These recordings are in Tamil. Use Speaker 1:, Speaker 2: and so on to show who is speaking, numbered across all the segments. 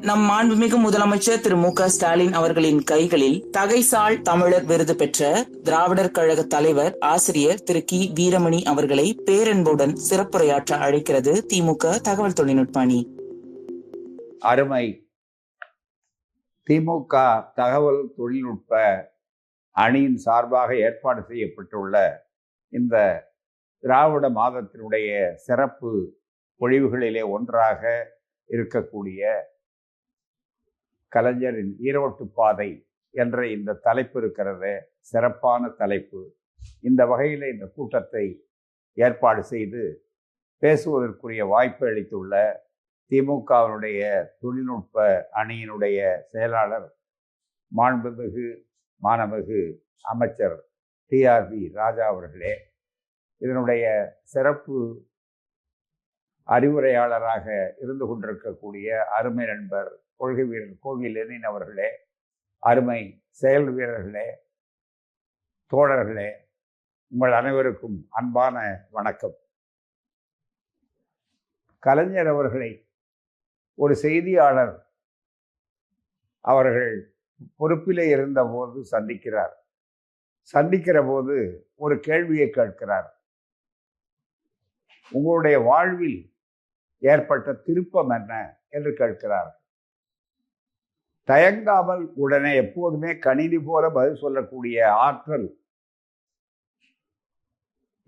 Speaker 1: நம் மாண்புமிகு முதலமைச்சர் திரு மு க ஸ்டாலின் அவர்களின் கைகளில் தகைசால் தமிழர் விருது பெற்ற திராவிடர் கழக தலைவர் ஆசிரியர் திரு கி வீரமணி அவர்களை பேரன்புடன் சிறப்புரையாற்ற அழைக்கிறது திமுக தகவல் தொழில்நுட்ப அணி.
Speaker 2: அருமை திமுக தகவல் தொழில்நுட்ப அணியின் சார்பாக ஏற்பாடு செய்யப்பட்டுள்ள இந்த திராவிட மாதத்தினுடைய சிறப்பு பொழிவுகளிலே ஒன்றாக இருக்கக்கூடிய கலைஞரின் ஈரோட்டு பாதை என்ற இந்த தலைப்பு இருக்கிறது. சிறப்பான தலைப்பு. இந்த வகையில் இந்த கூட்டத்தை ஏற்பாடு செய்து பேசுவதற்குரிய வாய்ப்பு அளித்துள்ள திமுகவினுடைய தொழில்நுட்ப அணியினுடைய செயலாளர் மாண்புமிகு மாண்புமிகு அமைச்சர் டிஆர்பி ராஜா அவர்களே, இதனுடைய சிறப்பு அறிவுரையாளராக இருந்து கொண்டிருக்கக்கூடிய அருமை நண்பர் கொள்கை வீரர் கோவி லெனின் அவர்களே, அருமை செயல் வீரர்களே, தோழர்களே, உங்கள் அனைவருக்கும் அன்பான வணக்கம். கலைஞர் அவர்களை ஒரு செய்தியாளர் அவர்கள் பொறுப்பிலே இருந்தபோது சந்திக்கிற போது ஒரு கேள்வியை கேட்கிறார். உங்களுடைய வாழ்வில் ஏற்பட்ட திருப்பம் என்ன என்று கேட்கிறார். தயங்காமல் உடனே எப்போதுமே கணினி போல பதில் சொல்லக்கூடிய ஆற்றல்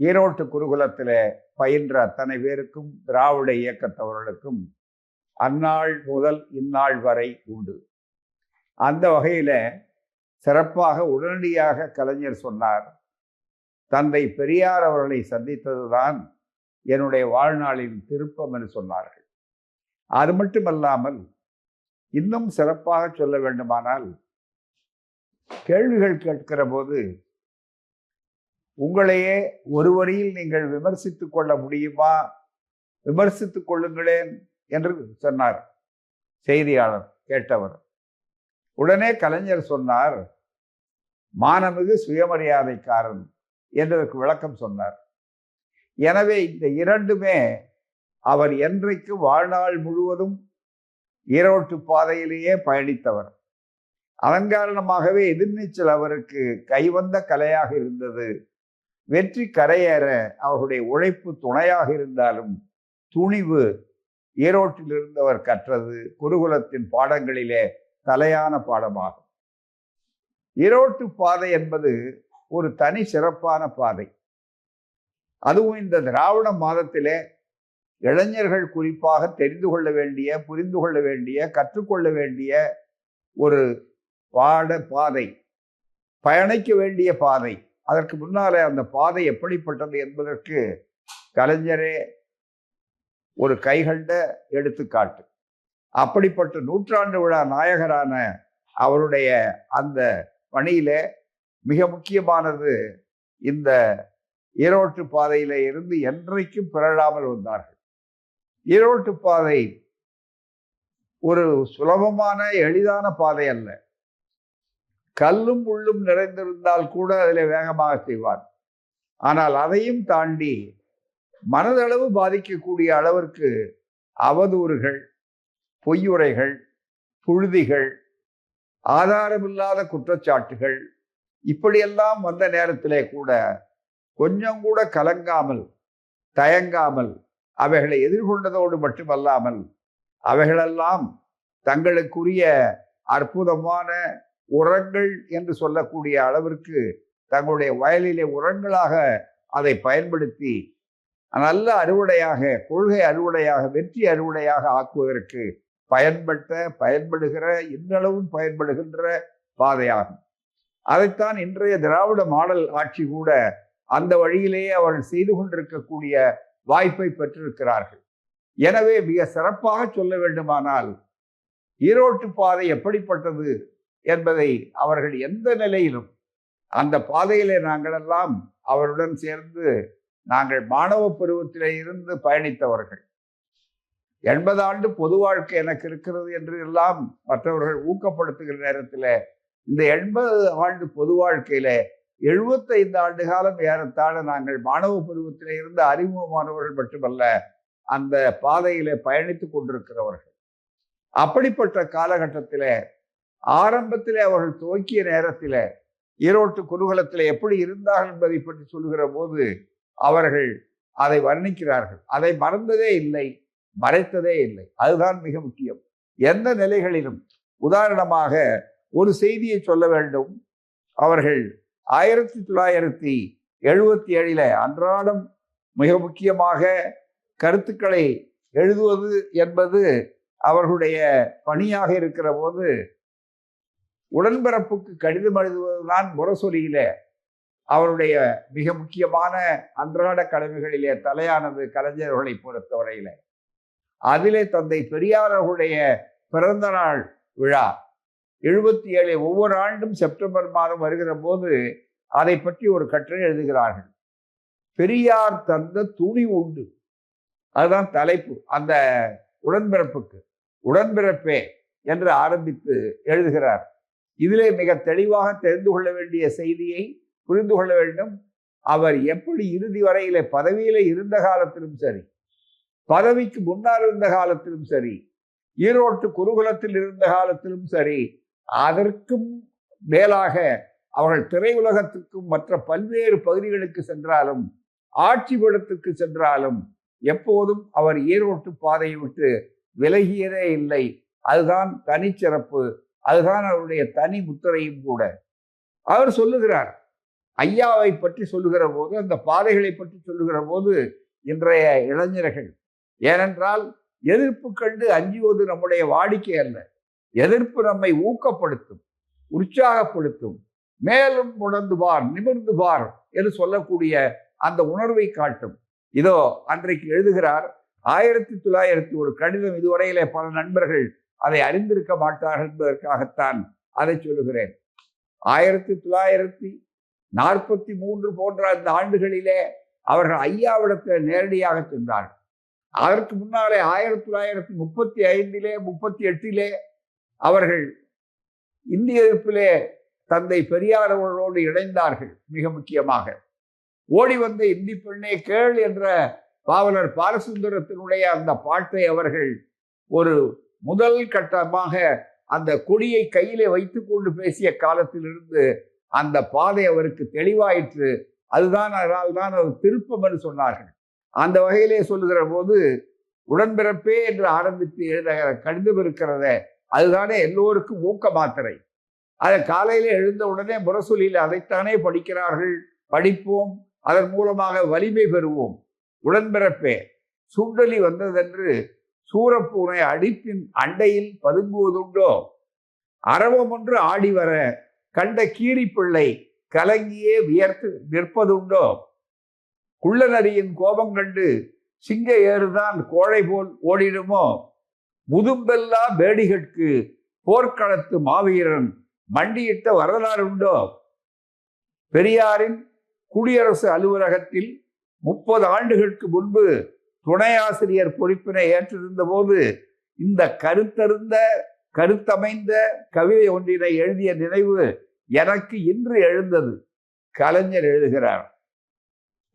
Speaker 2: ஈரோட்டு குருகுலத்தில் பயின்ற அத்தனை பேருக்கும் திராவிட இயக்கத்தவர்களுக்கும் அந்நாள் முதல் இந்நாள் வரை உண்டு. அந்த வகையில சிறப்பாக உடனடியாக கலைஞர் சொன்னார், தந்தை பெரியார் அவர்களை சந்தித்ததுதான் என்னுடைய வாழ்நாளின் திருப்பம் என்று சொன்னார்கள். அது மட்டுமல்லாமல் இன்னும் சிறப்பாக சொல்ல வேண்டுமானால், கேள்விகள் கேட்கிற போது உங்களையே ஒரு வரியில் நீங்கள் விமர்சித்துக் கொள்ள முடியுமா, விமர்சித்துக் கொள்ளுங்களேன் என்று சொன்னார் செய்தியாளர் கேட்டவர். உடனே கலைஞர் சொன்னார், மானமிகு சுயமரியாதைக்காரன் என்றதற்கு விளக்கம் சொன்னார். எனவே இந்த இரண்டுமே அவர் என்றைக்கு வாழ்நாள் முழுவதும் ஈரோட்டு பாதையிலேயே பயணித்தவர். அதன் காரணமாகவே எதிர்நீச்சல் அவருக்கு கைவந்த கலையாக இருந்தது. வெற்றி கரையேற அவருடைய உழைப்பு துணையாக இருந்தாலும் துணிவு ஈரோட்டில் இருந்தவர் கற்றது குருகுலத்தின் பாடங்களிலே தலையான பாடமாகும். ஈரோட்டு பாதை என்பது ஒரு தனி சிறப்பான பாதை. அதுவும் இந்த திராவிட மாதத்திலே இளைஞர்கள் குறிப்பாக தெரிந்து கொள்ள வேண்டிய, புரிந்து கொள்ள வேண்டிய, கற்றுக்கொள்ள வேண்டிய ஒரு பாதை, பயணிக்க வேண்டிய பாதை. அதற்கு முன்னாலே அந்த பாதை எப்படிப்பட்டது என்பதற்கு கலைஞரே ஒரு கைகண்ட எடுத்துக்காட்டு. அப்படிப்பட்ட நூற்றாண்டு விழா நாயகரான அவருடைய அந்த பணியிலே மிக முக்கியமானது இந்த ஈரோட்டு பாதையில இருந்து என்றைக்கும் பிறழாமல் வந்தார்கள். ஈரோட்டு பாதை ஒரு சுலபமான எளிதான பாதை அல்ல. கல்லும் முள்ளும் நிறைந்திருந்தால் கூட அதில் வேகமாக செய்வார். ஆனால் அதையும் தாண்டி மனதளவு பாதிக்கக்கூடிய அளவிற்கு அவதூறுகள், பொய்யுரைகள், புழுதிகள், ஆதாரமில்லாத குற்றச்சாட்டுகள் இப்படியெல்லாம் வந்த நேரத்திலே கூட கொஞ்சம் கூட கலங்காமல், தயங்காமல் அவைகளை எதிர்கொண்டதோடு மட்டுமல்லாமல் அவைகளெல்லாம் தங்களுக்குரிய அற்புதமான உரங்கள் என்று சொல்லக்கூடிய அளவிற்கு தங்களுடைய வயலிலே உரங்களாக அதை பயன்படுத்தி நல்ல அறுவடையாக, கொள்கை அறுவடையாக, வெற்றி அறுவடையாக ஆக்குவதற்கு பயன்படுகிற, இன்னளவும் பயன்படுகின்ற பாதையாகும். அதைத்தான் இன்றைய திராவிட மாடல் ஆட்சி கூட அந்த வழியிலேயே அவர்கள் செய்து கொண்டிருக்கக்கூடிய வாய்ப்பை பெற்றிருக்கிறார்கள். எனவே மிக சிறப்பாக சொல்ல வேண்டுமானால் ஈரோட்டு பாதை எப்படிப்பட்டது என்பதை அவர்கள் எந்த நிலையிலும் அந்த பாதையிலே நாங்கள் எல்லாம் அவருடன் சேர்ந்து நாங்கள் மாணவ பருவத்திலே இருந்து பயணித்தவர்கள். 80 ஆண்டு பொது வாழ்க்கை எனக்கு இருக்கிறது என்று எல்லாம் மற்றவர்கள் ஊக்கப்படுத்துகிற நேரத்தில் இந்த 80 ஆண்டு பொது வாழ்க்கையில 75 ஆண்டு காலம் ஏறத்தாழ நாங்கள் மாணவ பருவத்திலே இருந்த அறிமுகமானவர்கள் மட்டுமல்ல, அந்த பாதையிலே பயணித்துக் கொண்டிருக்கிறவர்கள். அப்படிப்பட்ட காலகட்டத்திலே ஆரம்பத்திலே அவர்கள் துவக்கிய நேரத்திலே ஈரோட்டு குருகுலத்தில் எப்படி இருந்தார்கள் என்பதை பற்றி சொல்லுகிற போது அவர்கள் அதை வர்ணிக்கிறார்கள். அதை மறந்ததே இல்லை, மறைத்ததே இல்லை. அதுதான் மிக முக்கியம். எந்த நிலைகளிலும் உதாரணமாக ஒரு செய்தியை சொல்ல வேண்டும். அவர்கள் 1977 அன்றாடம் மிக முக்கியமாக கருத்துக்களை எழுதுவது என்பது அவர்களுடைய பணியாக இருக்கிற போது உடன்பிறப்புக்கு கடிதம் எழுதுவதுதான் முரசொலியில அவருடைய மிக முக்கியமான அன்றாட கடமைகளிலே தலையானது. கலைஞர்களை பொறுத்தவரையில அதிலே தந்தை பெரியார் அவர்களுடைய பிறந்த நாள் விழா 77 ஒவ்வொரு ஆண்டும் செப்டம்பர் மாதம் வருகிற போது அதை பற்றி ஒரு கட்டுரை எழுதுகிறார்கள். பெரியார் தந்த துணி உண்டு, அதுதான் தலைப்பு. அந்த உடன்பிறப்புக்கு உடன்பிறப்பே என்று ஆரம்பித்து எழுதுகிறார். இதிலே மிக தெளிவாக தெரிந்து கொள்ள வேண்டிய செய்தியை புரிந்து கொள்ள வேண்டும். அவர் எப்படி இறுதி வரையில பதவியில இருந்த காலத்திலும் சரி, பதவிக்கு முன்னால் இருந்த காலத்திலும் சரி, ஈரோட்டு குருகுலத்தில் இருந்த காலத்திலும் சரி, அதற்கும் மேலாக அவர்கள் திரையுலகத்துக்கும் மற்ற பல்வேறு பகுதிகளுக்கு சென்றாலும் ஆட்சி பீடத்துக்கு சென்றாலும் எப்போதும் அவர் ஈரோட்டு பாதையை விட்டு விலகியதே இல்லை. அதுதான் தனிச்சிறப்பு, அதுதான் அவருடைய தனி முத்திரையும் கூட. அவர் சொல்லுகிறார், ஐயாவை பற்றி சொல்லுகிற போது, அந்த பாதைகளை பற்றி சொல்லுகிற போது, இன்றைய இளைஞர்கள், ஏனென்றால் எதிர்ப்பு கண்டு அஞ்சுவது நம்முடைய வாடிக்கை அல்ல. எதிர்ப்பு நம்மை ஊக்கப்படுத்தும், உற்சாகப்படுத்தும், மேலும் உணர்ந்து பார், நிமிர்ந்து பார் என்று சொல்லக்கூடிய அந்த உணர்வை காட்டும். இதோ அன்றைக்கு எழுதுகிறார். 1900 ஒரு கடிதம், இதுவரையிலே பல நண்பர்கள் அதை அறிந்திருக்க மாட்டார்கள் என்பதற்காகத்தான் அதை சொல்லுகிறேன். 1943 போன்ற அந்த ஆண்டுகளிலே அவர்கள் ஐயாவிடத்தில் நேரடியாக சென்றார்கள். அதற்கு முன்னாலே 1935 38 அவர்கள் இந்திய எதிர்ப்பிலே தந்தை பெரியார் அவர்களோடு இணைந்தார்கள். மிக முக்கியமாக ஓடி வந்த இந்தி பெண்ணே கேள் என்ற பாவலர் பாலசுந்தரத்தினுடைய அந்த பாட்டை அவர்கள் ஒரு முதல் கட்டமாக அந்த கொடியை கையிலே வைத்துக் கொண்டு பேசிய காலத்திலிருந்து அந்த பாதை அவருக்கு தெளிவாயிற்று. அதுதான், அதனால்தான் அது திருப்பம் என்று சொன்னார்கள். அந்த வகையிலே சொல்லுகிற போது உடன்பிறப்பே என்று ஆரம்பித்து எழுதுகிற கடிதம் இருக்கிறத, அதுதானே எல்லோருக்கும் ஊக்க மாத்திரை. அதை காலையில எழுந்த உடனே முரசொலியில் அதைத்தானே படிக்கிறார்கள். படிப்போம், அதன் மூலமாக வலிமை பெறுவோம். உடன்பிறப்பே சுண்டலி வந்ததென்று சூரப்பூனை அடிப்பின் அண்டையில் பதுங்குவதுண்டோ, அரவம் ஒன்று ஆடி வர கண்ட கீரி பிள்ளை கலங்கியே வியர்த்து நிற்பதுண்டோ, குள்ளநரியின் கோபம் கண்டு சிங்க ஏறுதான் கோழை போல் ஓடிடுமோ, முதும்பெல்லா பேடிகட்கு போர்க்களத்து மாவீரன் மண்டியிட்ட வரலாறு உண்டோ, பெரியாரின் குடியரசு அலுவலகத்தில் 30 ஆண்டுகளுக்கு முன்பு துணை ஆசிரியர் பொறுப்பினை ஏற்றிருந்த போது இந்த கருத்தமைந்த கவிதை ஒன்றினை எழுதிய நினைவு எனக்கு இன்று எழுந்தது. கலைஞர் எழுதுகிறார்.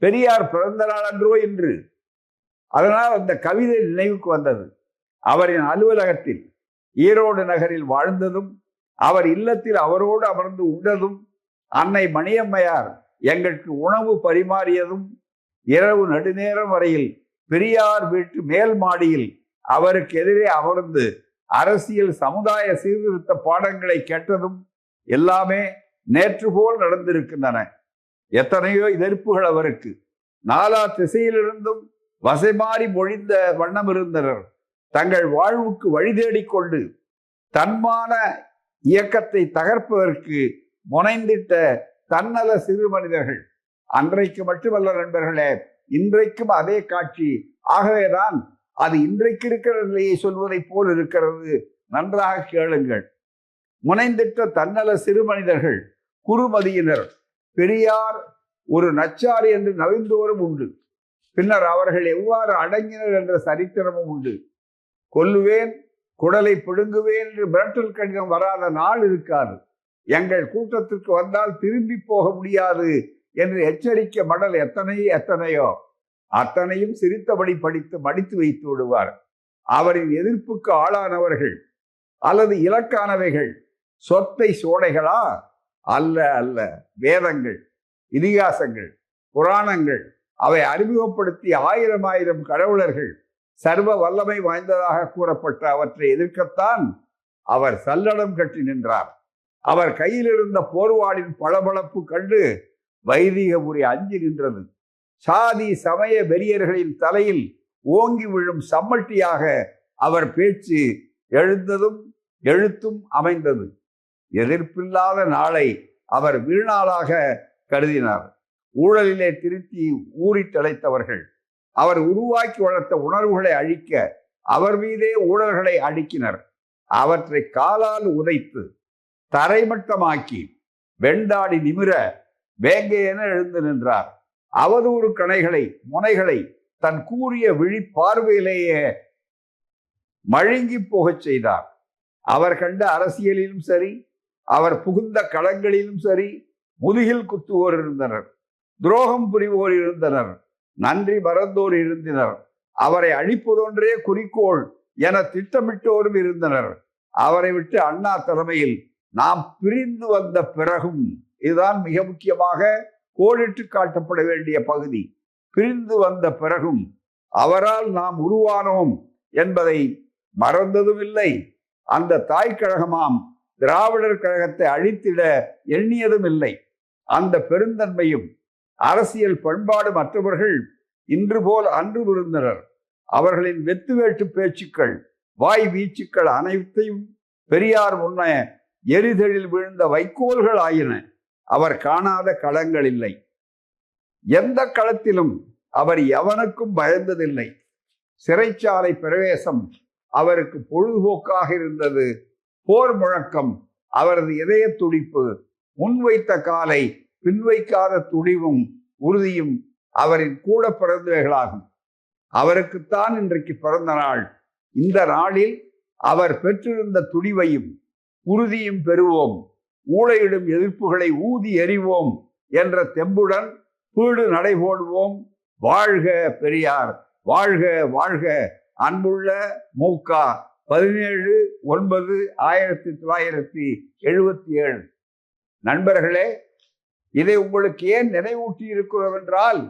Speaker 2: பெரியார் பிறந்த நாள் அன்றோ இன்று. அதனால் அந்த கவிதை நினைவுக்கு வந்தது. அவரின் அலுவலகத்தில் ஈரோடு நகரில் வாழ்ந்ததும், அவர் இல்லத்தில் அவரோடு அமர்ந்து உண்டதும், அன்னை மணியம்மையார் எங்களுக்கு உணவு பரிமாறியதும், இரவு நடுநேரம் வரையில் பெரியார் வீட்டு மேல் மாடியில் அவருக்கு எதிரே அமர்ந்து அரசியல் சமுதாய சீர்திருத்த பாடங்களை கேட்டதும் எல்லாமே நேற்று போல் நடந்திருக்கின்றன. எத்தனையோ எதிர்ப்புகள் அவருக்கு நாலா திசையிலிருந்தும் வசைமாறி மொழிந்த வண்ணம் இருந்தனர். தங்கள் வாழ்வுக்கு வழி தேடிக்கொண்டு தன்மான இயக்கத்தை தகர்ப்பதற்கு முனைந்திட்ட தன்னல சிறு மனிதர்கள். அன்றைக்கு மட்டுமல்ல நண்பர்களே, இன்றைக்கும் அதே காட்சி. ஆகவேதான் அது இன்றைக்கு இருக்கிற நிலையை சொல்வதை போல் இருக்கிறது. நன்றாக கேளுங்கள். முனைந்திட்ட தன்னல சிறு மனிதர்கள், குறுமதியினர், பெரியார் ஒரு நச்சாரி என்று நவிந்தோரும் உண்டு. பின்னர் அவர்கள் எவ்வாறு அடங்கினர் என்ற சரித்திரமும் உண்டு. கொல்லுவேன், குடலை பிடுங்குவேன் என்று மிரட்டல் கடிதம் வராத நாள் இருக்காது. எங்கள் கூட்டத்திற்கு வந்தால் திரும்பி போக முடியாது என்று எச்சரிக்கை மடல் எத்தனையோ அத்தனையும் சிரித்தபடி படித்து மடித்து வைத்து விடுவார். அவரின் எதிர்ப்புக்கு ஆளானவர்கள் அல்லது இலக்கானவைகள் சொத்தை சோடைகளா? அல்ல அல்ல. வேதங்கள், இதிகாசங்கள், புராணங்கள் அவை அறிமுகப்படுத்திய ஆயிரம் ஆயிரம் கடவுளர்கள் சர்வ வல்லமை வாய்ந்ததாக கூறப்பட்ட அவற்றை எதிர்க்கத்தான் அவர் சல்லடம் கட்டி நின்றார். அவர் கையில் இருந்த போர்வாளின் பளபளப்பு கண்டு வைதிகபுரி அஞ்சி நின்றது. சாதி சமய வெறியர்களின் தலையில் ஓங்கி விழும் சம்மட்டியாக அவர் பேச்சு எழுத்தும் அமைந்தது. எதிர்ப்பில்லாத நாளை அவர் வீணாளாக கருதினார். ஊழலிலே திருத்தி ஊறி தலைத்தவர்கள் அவர் உருவாக்கி வளர்த்த உணர்வுகளை அழிக்க அவர் மீதே ஊழல்களை அடுக்கினர். அவற்றை காலால் உதைத்து தரைமட்டமாக்கி வெண்டாடி நிமிர வேங்கையென எழுந்து நின்றார். அவதூறு முனைகளை தன் கூறிய விழி பார்வையிலேயே மழுங்கி போகச் செய்தார். அவர் கண்ட அரசியலிலும் சரி, அவர் புகுந்த களங்களிலும் சரி, முதுகில் குத்துவோர் இருந்தனர், துரோகம் புரிவோர் இருந்தனர், நன்றி மறந்தோர் இருந்தனர், அவரை அழிப்பதொன்றே குறிக்கோள் என திட்டமிட்டோரும் இருந்தனர். அவரை விட்டு அண்ணா தலைமையில் நாம் பிரிந்து வந்த பிறகும், இதுதான் மிக முக்கியமாக கோடிட்டு காட்டப்பட வேண்டிய பகுதி, பிரிந்து வந்த பிறகும் அவரால் நாம் உருவானோம் என்பதை மறந்ததும் இல்லை. அந்த தாய் கழகமாம் திராவிடர் கழகத்தை அழித்திட எண்ணியதும் இல்லை. அந்த பெருந்தன்மையும் அரசியல் பண்பாடு மற்றவர்கள் இன்று போல் அன்று இருந்தனர். அவர்களின் வெத்து வேட்டு பேச்சுக்கள், வாய் வீச்சுக்கள் அனைத்தையும் பெரியார் முன்ன எரிதழில் விழுந்த வைக்கோல்கள் ஆயின. அவர் காணாத களங்கள் இல்லை. எந்த களத்திலும் அவர் எவனுக்கும் பயந்ததில்லை. சிறைச்சாலை பிரவேசம் அவருக்கு பொழுதுபோக்காக இருந்தது. போர் முழக்கம் அவரது இதய துடிப்பு. முன்வைத்த காலை பின்வைக்காத துணிவும் உறுதியும் அவரின் கூட பிறந்தவைகளாகும். அவருக்குத்தான் இன்றைக்கு பிறந்த நாள். இந்த நாளில் அவர் பெற்றிருந்த துணிவையும் உறுதியும் பெறுவோம். ஊழையிடும் எதிர்ப்புகளை ஊதி எறிவோம் என்ற தெம்புடன் பீடு நடைபோடுவோம். வாழ்க பெரியார், வாழ்க வாழ்க. அன்புள்ள மு.க. 17/9/1977. நண்பர்களே, இதை உங்களுக்கு ஏன் நினைவூட்டி இருக்கிறோம் என்றால்,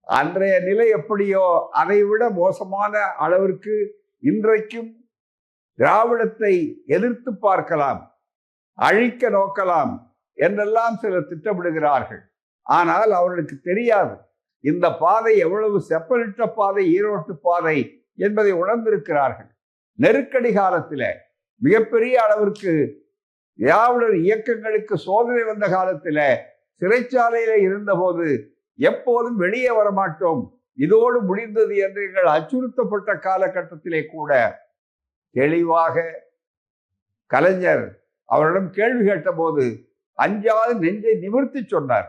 Speaker 2: அன்றைய நிலை எப்படியோ அதைவிட மோசமான அளவிற்கு இன்றைக்கும் திராவிடத்தை எதிர்த்து பார்க்கலாம், அழிக்க நோக்கலாம் என்றெல்லாம் சிலர் திட்டமிடுகிறார்கள். ஆனால் அவர்களுக்கு தெரியாது இந்த பாதை எவ்வளவு செப்பனிட்ட பாதை, ஈரோட்டு பாதை என்பதை உணர்ந்திருக்கிறார்கள். நெருக்கடி காலத்தில் மிகப்பெரிய அளவிற்கு திராவிடர் இயக்கங்களுக்கு சோதனை வந்த காலத்தில் சிறைச்சாலையில இருந்தபோது எப்போதும் வெளியே வரமாட்டோம், இதோடு முடிந்தது என்று எங்கள் அச்சுறுத்தப்பட்ட காலகட்டத்திலே கூட தெளிவாக கலைஞர் அவரிடம் கேள்வி கேட்டபோது அஞ்சாது நெஞ்சை நிமிர்த்தி சொன்னார்.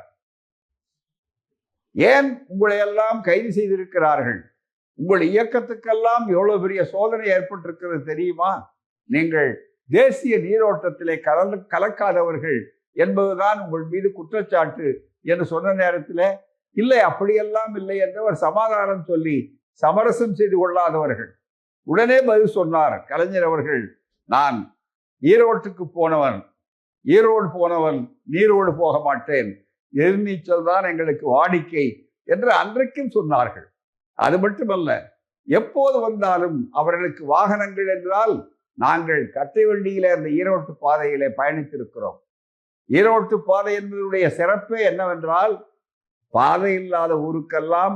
Speaker 2: ஏன் உங்களை எல்லாம் கைது செய்திருக்கிறார்கள்? உங்கள் இயக்கத்துக்கெல்லாம் எவ்வளவு பெரிய சோதனை ஏற்பட்டிருக்கிறது தெரியுமா? நீங்கள் தேசிய நீரோட்டத்திலே கலக்காதவர்கள் என்பதுதான் உங்கள் மீது குற்றச்சாட்டு என்று சொன்ன நேரத்தில், இல்லை அப்படியெல்லாம் இல்லை என்றவர் சமாதானம் சொல்லி சமரசம் செய்து கொள்ளாதவர்கள். உடனே பதில் சொன்னார் கலைஞர் அவர்கள், நான் ஈரோட்டுக்கு போனவன், ஈரோடு போனவன் நீரோடு போக மாட்டேன், எதிர்நீச்சல் தான் எங்களுக்கு வாடிக்கை என்று அன்றைக்கும் சொன்னார்கள். அது மட்டுமல்ல, எப்போது வந்தாலும் அவர்களுக்கு வாகனங்கள் என்றால் நாங்கள் கட்டை வண்டியில அந்த ஈரோட்டு பாதையிலே பயணித்திருக்கிறோம். ஈரோட்டு பாதை என்பதனுடைய சிறப்பே என்னவென்றால், பாதை இல்லாத ஊருக்கெல்லாம்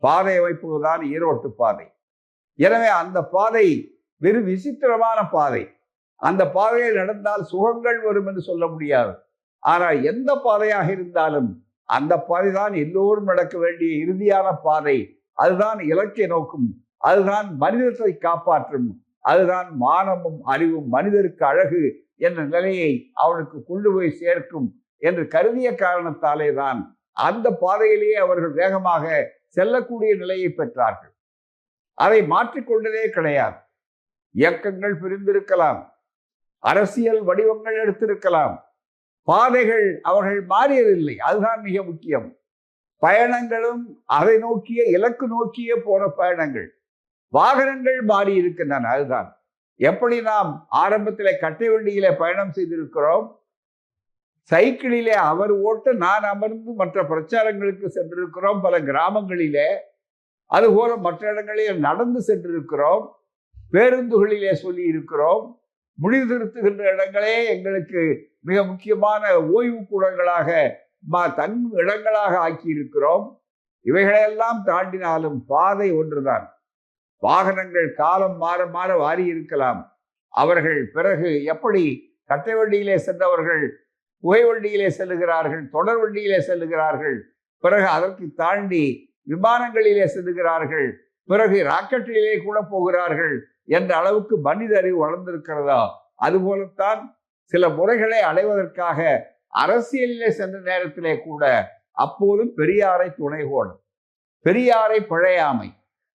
Speaker 2: பாதை அமைப்புதான் ஈரோட்டு பாதை. எனவே அந்த பாதை வெறும் விசித்திரமான பாதை. அந்த பாதையில் நடந்தால் சுகங்கள் வரும் என்று சொல்ல முடியாது. ஆனால் எந்த பாதையாக இருந்தாலும் அந்த பாதை தான் எல்லோரும் நடக்க வேண்டிய இறுதியான பாதை. அதுதான் இலக்கை நோக்கும், அதுதான் மனிதத்தை காப்பாற்றும், அதுதான் மானமும் அறிவும் மனிதருக்கு அழகு என்ற நிலையை அவனுக்கு கொண்டு போய் சேர்க்கும் என்று கருதிய காரணத்தாலே தான் அந்த பாதையிலேயே அவர்கள் வேகமாக செல்லக்கூடிய நிலையை பெற்றார்கள். அதை மாற்றிக்கொண்டதே கிடையாது. இயக்கங்கள் பிரிந்திருக்கலாம், அரசியல் வடிவங்கள் எடுத்திருக்கலாம், பாதைகள் அவர்கள் மாறியதில்லை. அதுதான் மிக முக்கியம். பயணங்களும் அதை நோக்கிய இலக்கு நோக்கிய போன பயணங்கள். வாகனங்கள் மாறி இருக்கின்றன, அதுதான். எப்படி நாம் ஆரம்பத்திலே கட்டை வண்டியிலே பயணம் செய்திருக்கிறோம், சைக்கிளிலே அவர் ஓட்ட நான் அமர்ந்து மற்ற பிரச்சாரங்களுக்கு சென்றிருக்கிறோம் பல கிராமங்களிலே, அதுபோல மற்ற இடங்களில் நடந்து சென்றிருக்கிறோம், பேருந்துகளிலே சொல்லி இருக்கிறோம், முடிவு திருத்துகின்ற இடங்களே எங்களுக்கு மிக முக்கியமான ஓய்வு கூடங்களாக தங்கும் இடங்களாக ஆக்கி இருக்கிறோம். இவைகளையெல்லாம் தாண்டினாலும் பாதை ஒன்றுதான். வாகனங்கள் காலம் மாற மாற வாரி இருக்கலாம். அவர்கள் பிறகு எப்படி கட்டை வண்டியிலே சென்றவர்கள் புகை வண்டியிலே செல்லுகிறார்கள், தொடர் வண்டியிலே செல்லுகிறார்கள், பிறகு அதற்கு தாண்டி விமானங்களிலே செல்லுகிறார்கள், பிறகு ராக்கெட்டிலே கூட போகிறார்கள் என்ற அளவுக்கு மனித அறிவு வளர்ந்திருக்கிறதா, அதுபோலத்தான் சில முறைகளை அடைவதற்காக அரசியலிலே சென்ற நேரத்திலே கூட அப்போதும் பெரியாரை துணைகோடும், பெரியாரை பிழையாமை,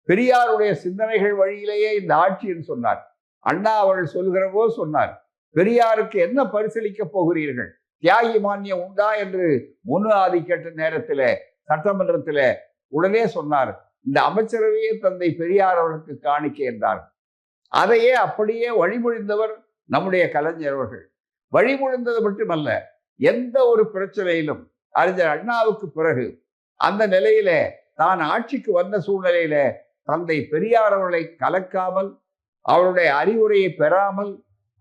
Speaker 2: பெரியாருடைய சிந்தனைகள் வழியிலேயே இந்த ஆட்சி என்று சொன்னார். அண்ணா அவர்கள் சொல்கிறவோ சொன்னார், பெரியாருக்கு என்ன பரிசீலிக்கப் போகிறீர்கள், தியாகி மானியம் உண்டா என்று முன்னு ஆதி கேட்ட நேரத்தில் சட்டமன்றத்தில் உடனே சொன்னார், இந்த அமைச்சரவையே தந்தை பெரியார் அவர்களுக்கு காணிக்க என்றார். அதையே அப்படியே வழிமொழிந்தவர் நம்முடைய கலைஞர் அவர்கள். வழிமொழிந்தது மட்டுமல்ல, எந்த ஒரு பிரச்சனையிலும் அறிஞர் அண்ணாவுக்கு பிறகு அந்த நிலையில தான் ஆட்சிக்கு வந்த சூழ்நிலையில தந்தை பெரியார் அவர்களை கலக்காமல், அவருடைய அறிவுரையை பெறாமல்,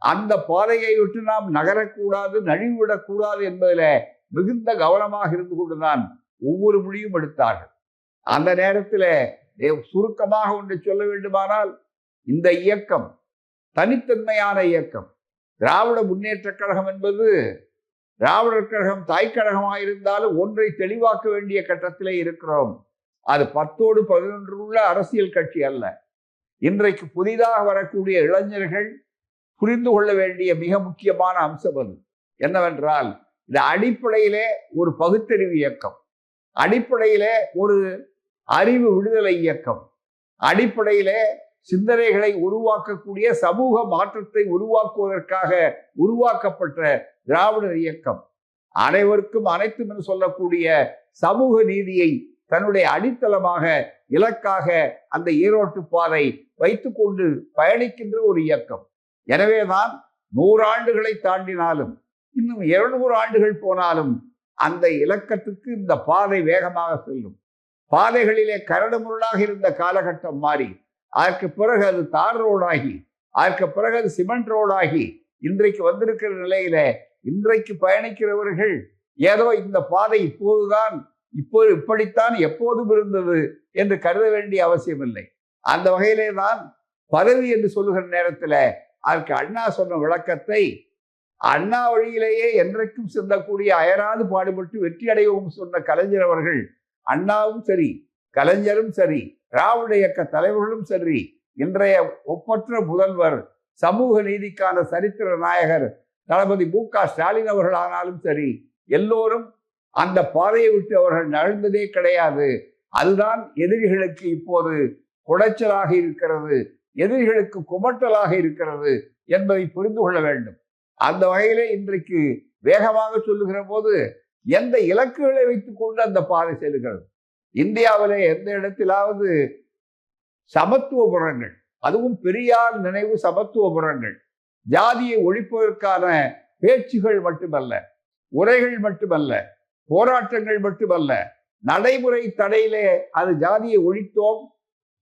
Speaker 2: அந்த பாதையை விட்டு நாம் நகரக்கூடாது, நழுவிவிடக்கூடாது என்பதில் மிகுந்த கவனமாக இருந்து கொண்டுதான் ஒவ்வொரு முடிவும் எடுத்தார்கள். அந்த நேரத்தில் சுருக்கமாக ஒன்று சொல்ல வேண்டுமானால், இந்த இயக்கம் தனித்தன்மையான இயக்கம். திராவிட முன்னேற்ற கழகம் என்பது திராவிடர் கழகம் தாய்க்கழகமாக இருந்தாலும் ஒன்றை தெளிவாக்க வேண்டிய கட்டத்திலே இருக்கிறோம். அது 10ஓடு 11 உள்ள அரசியல் கட்சி அல்ல. இன்றைக்கு புதிதாக வரக்கூடிய இளைஞர்கள் புரிந்து கொள்ள வேண்டிய மிக முக்கியமான அம்சம் அது என்னவென்றால், இது அடிப்படையிலே ஒரு பகுத்தறிவு இயக்கம், அடிப்படையிலே ஒரு அறிவு விடுதலை இயக்கம், அடிப்படையிலே சிந்தனைகளை உருவாக்கக்கூடிய சமூக மாற்றத்தை உருவாக்குவதற்காக உருவாக்கப்பட்ட திராவிடர் இயக்கம். அனைவருக்கும் அனைத்தும் என்று சொல்லக்கூடிய சமூக நீதியை தன்னுடைய அடித்தளமாக இலக்காக அந்த ஈரோட்டு பாதை வைத்துக் கொண்டு பயணிக்கின்ற ஒரு இயக்கம். எனவேதான் 100 ஆண்டுகளை தாண்டினாலும் இன்னும் 200 ஆண்டுகள் போனாலும் அந்த இலக்கத்துக்கு இந்த பாதை வேகமாக செல்லும். பாதைகளிலே கரடுமுரடாக இருந்த காலகட்டம் மாறி, அதற்கு பிறகு அது தார் ரோடாகி, அதற்கு பிறகு அது சிமெண்ட் ரோடாகி இன்றைக்கு வந்திருக்கிற நிலையில இன்றைக்கு பயணிக்கிறவர்கள் ஏதோ இந்த பாதை இப்படித்தான் எப்போதும் இருந்தது என்று கருத வேண்டிய அவசியம் இல்லை. அந்த வகையிலே தான் பதவி என்று சொல்லுகிற நேரத்தில் அதற்கு அண்ணா சொன்ன விளக்கத்தை, அண்ணா வழியிலேயே என்றைக்கும் சிந்தக்கூடிய அயராது பாடுபட்டு வெற்றி அடையவும் சொன்ன கலைஞர் அவர்கள், அண்ணாவும் சரி, கலைஞரும் சரி, திராவிட இயக்க தலைவர்களும் சரி, இன்றைய ஒப்பற்ற முதல்வர், சமூக நீதிக்கான சரித்திர நாயகர் தளபதி மு.க. ஸ்டாலின் அவர்களானாலும் சரி, எல்லோரும் அந்த பாதையை விட்டு அவர்கள் நகர்ந்ததே கிடையாது. அதுதான் எதிரிகளுக்கு இப்போது குடைச்சலாக இருக்கிறது, எதிரிகளுக்கு குமட்டலாக இருக்கிறது என்பதை புரிந்து கொள்ள வேண்டும். அந்த வகையிலே இன்றைக்கு வேகமாக சொல்லுகிற போது எந்த இலக்குகளை வைத்துக் கொண்டு அந்த பாதை செல்கிறது? இந்தியாவிலே எந்த இடத்திலாவது சமத்துவபுரங்கள், அதுவும் பெரியார் நினைவு சமத்துவபுரங்கள், ஜாதியை ஒழிப்பதற்கான பேச்சுகள் மட்டுமல்ல, உரைகள் மட்டுமல்ல, போராட்டங்கள் மட்டுமல்ல, நடைமுறை தடையிலே அது ஜாதியை ஒழித்தோம்,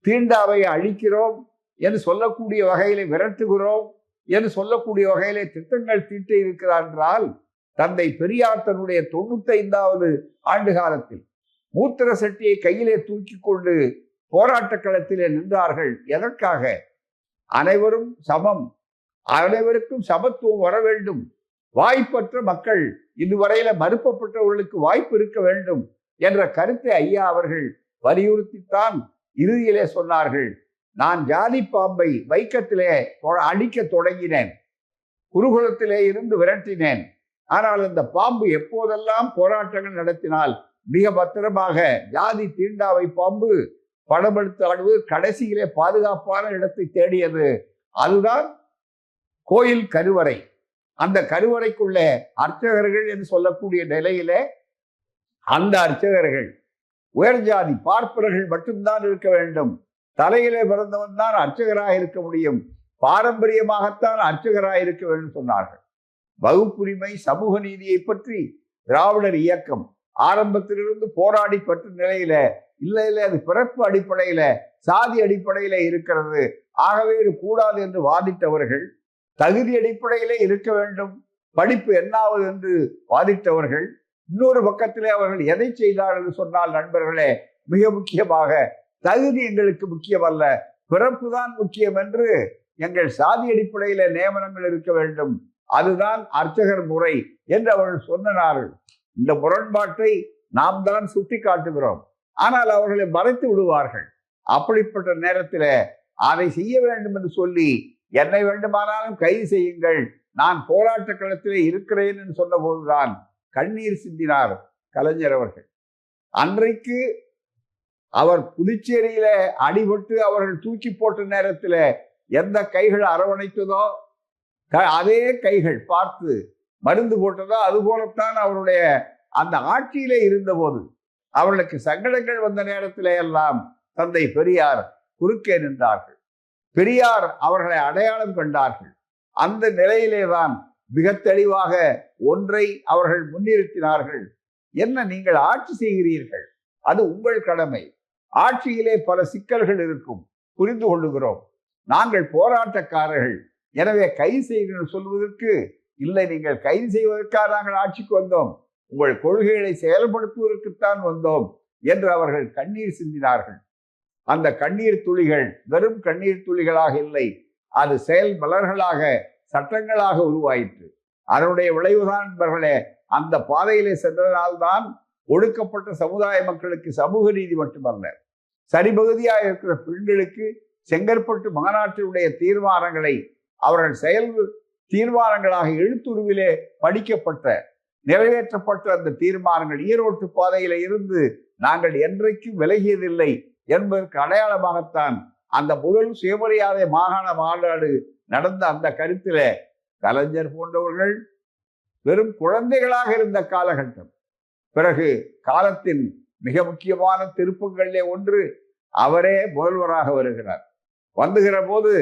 Speaker 2: தீண்டாவை அழிக்கிறோம் என்று சொல்லக்கூடிய வகையிலே விரட்டுகிறோம் என்று சொல்லக்கூடிய வகையிலே திட்டங்கள் தீட்ட இருக்கிறார் என்றால், தந்தை பெரியார் தன்னுடைய 95வது ஆண்டு காலத்தில் மூத்திர சட்டியை கையிலே தூக்கி கொண்டு போராட்ட களத்திலே நின்றார்கள். எதற்காக? அனைவரும் சமம், அனைவருக்கும் சமத்துவம் வர வேண்டும், வாய்ப்பற்ற மக்கள், இதுவரையில மறுக்கப்பட்டவர்களுக்கு வாய்ப்பு இருக்க வேண்டும் என்ற கருத்தை ஐயா அவர்கள் வலியுறுத்தித்தான் இறுதியிலே சொன்னார்கள், நான் ஜாதி பாம்பை வைக்கத்திலே அடிக்க தொடங்கினேன், குருகுலத்திலே இருந்து விரட்டினேன். ஆனால் இந்த பாம்பு எப்போதெல்லாம் போராட்டங்கள் நடத்தினால் மிக பத்திரமாக ஜாதி தீண்டாவை பாம்பு படமெடுத்து ஆடுவது கடைசியிலே பாதுகாப்பான இடத்தை தேடியது. அதுதான் கோயில் கருவறை. அந்த கருவறைக்குள்ள அர்ச்சகர்கள் என்று சொல்லக்கூடிய நிலையிலே அந்த அர்ச்சகர்கள் உயர் ஜாதி பார்ப்பவர்கள் மட்டும்தான் இருக்க வேண்டும், தலையிலே பிறந்தவன் தான் அர்ச்சகராக இருக்க முடியும் பாரம்பரியமாகத்தான் அர்ச்சகராயிருக்க வேண்டும் சொன்னார்கள். வகுப்புரிமை, சமூக நீதியை பற்றி திராவிடர் இயக்கம் ஆரம்பத்திலிருந்து போராடி பெற்ற நிலையில இல்லை அது பிறப்பு அடிப்படையில, சாதி அடிப்படையில இருக்கிறது, ஆகவே இது கூடாது என்று வாதிட்டவர்கள், தகுதி அடிப்படையிலே இருக்க வேண்டும், படிப்பு என்னாவது என்று வாதிட்டவர்கள், இன்னொரு பக்கத்திலே அவர்கள் எதை செய்தார்கள் என்று சொன்னால் நண்பர்களே, மிக முக்கியமாக தகுதி எங்களுக்கு முக்கியமல்ல, பிறப்பு தான் முக்கியம் என்று எங்கள் சாதி அடிப்படையில நியமனங்கள் இருக்க வேண்டும், அதுதான் அர்ச்சகர் முறை என்று அவர்கள் சொன்னார்கள். இந்த முரண்பாட்டை நாம் தான் சுட்டி காட்டுகிறோம். ஆனால் அவர்களை மறைத்து விடுவார்கள். அப்படிப்பட்ட நேரத்தில் அதை செய்ய வேண்டும் என்று சொல்லி என்னை வேண்டுமானாலும் கைது செய்யுங்கள், நான் போராட்ட களத்திலே இருக்கிறேன் என்று சொன்ன போதுதான் கண்ணீர் சிந்தினார் கலைஞர் அவர்கள். அன்றைக்கு அவர் புதுச்சேரியில அடிபட்டு அவர்கள் தூக்கி போட்ட நேரத்தில் எந்த கைகள் அரவணைத்ததோ அதே கைகள் பார்த்து மருந்து போட்டதோ அதுபோலத்தான் அவருடைய அந்த ஆட்சியிலே இருந்தபோது அவர்களுக்கு சங்கடங்கள் வந்த நேரத்திலே எல்லாம் தந்தை பெரியார் குறுக்கே நின்றார்கள். பெரியார் அவர்களை அடையாளம் கண்டார்கள். அந்த நிலையிலேதான் மிக தெளிவாக ஒன்றை அவர்கள் முன்னிறுத்தினார்கள். என்ன, நீங்கள் ஆட்சி செய்கிறீர்கள், அது உங்கள் கடமை. ஆட்சியிலே பல சிக்கல்கள் இருக்கும், புரிந்து கொள்ளுகிறோம். நாங்கள் போராட்டக்காரர்கள், எனவே கைது செய்கிறோம் சொல்வதற்கு இல்லை, நீங்கள் கைது செய்வதற்காக நாங்கள் ஆட்சிக்கு வந்தோம், உங்கள் கொள்கைகளை செயல்படுத்துவதற்குத்தான் வந்தோம் என்று அவர்கள் கண்ணீர் சிந்தினார்கள். அந்த கண்ணீர் துளிகள் வெறும் கண்ணீர் துளிகளாக இல்லை, அது செயல் மலர்களாக, சட்டங்களாக உருவாயிற்று. அதனுடைய விளைவுதான் நண்பர்களே, அந்த பாதையிலே சென்றதனால்தான் ஒடுக்கப்பட்ட சமுதாய மக்களுக்கு சமூக நீதி மட்டுமல்ல, சரிபகுதியாக இருக்கிற பெண்களுக்கு செங்கற்பட்டு மாநாட்டினுடைய தீர்மானங்களை அவர்கள் செயல் தீர்மானங்களாக எழுத்துருவிலே படிக்கப்பட்ட, நிறைவேற்றப்பட்ட அந்த தீர்மானங்கள் ஈரோட்டு பாதையில இருந்து நாங்கள் என்றைக்கும் விலகியதில்லை என்பதற்கு அடையாளமாகத்தான் அந்த முதல் சுயமரியாதை மாகாண மாநாடு நடந்த அந்த கருத்தில கலைஞர் போன்றவர்கள் வெறும் குழந்தைகளாக இருந்த காலகட்டம். பிறகு காலத்தின் மிக முக்கியமான திருப்பங்களிலே ஒன்று, அவரே முதல்வராக வருகிறார். வந்துகிற போது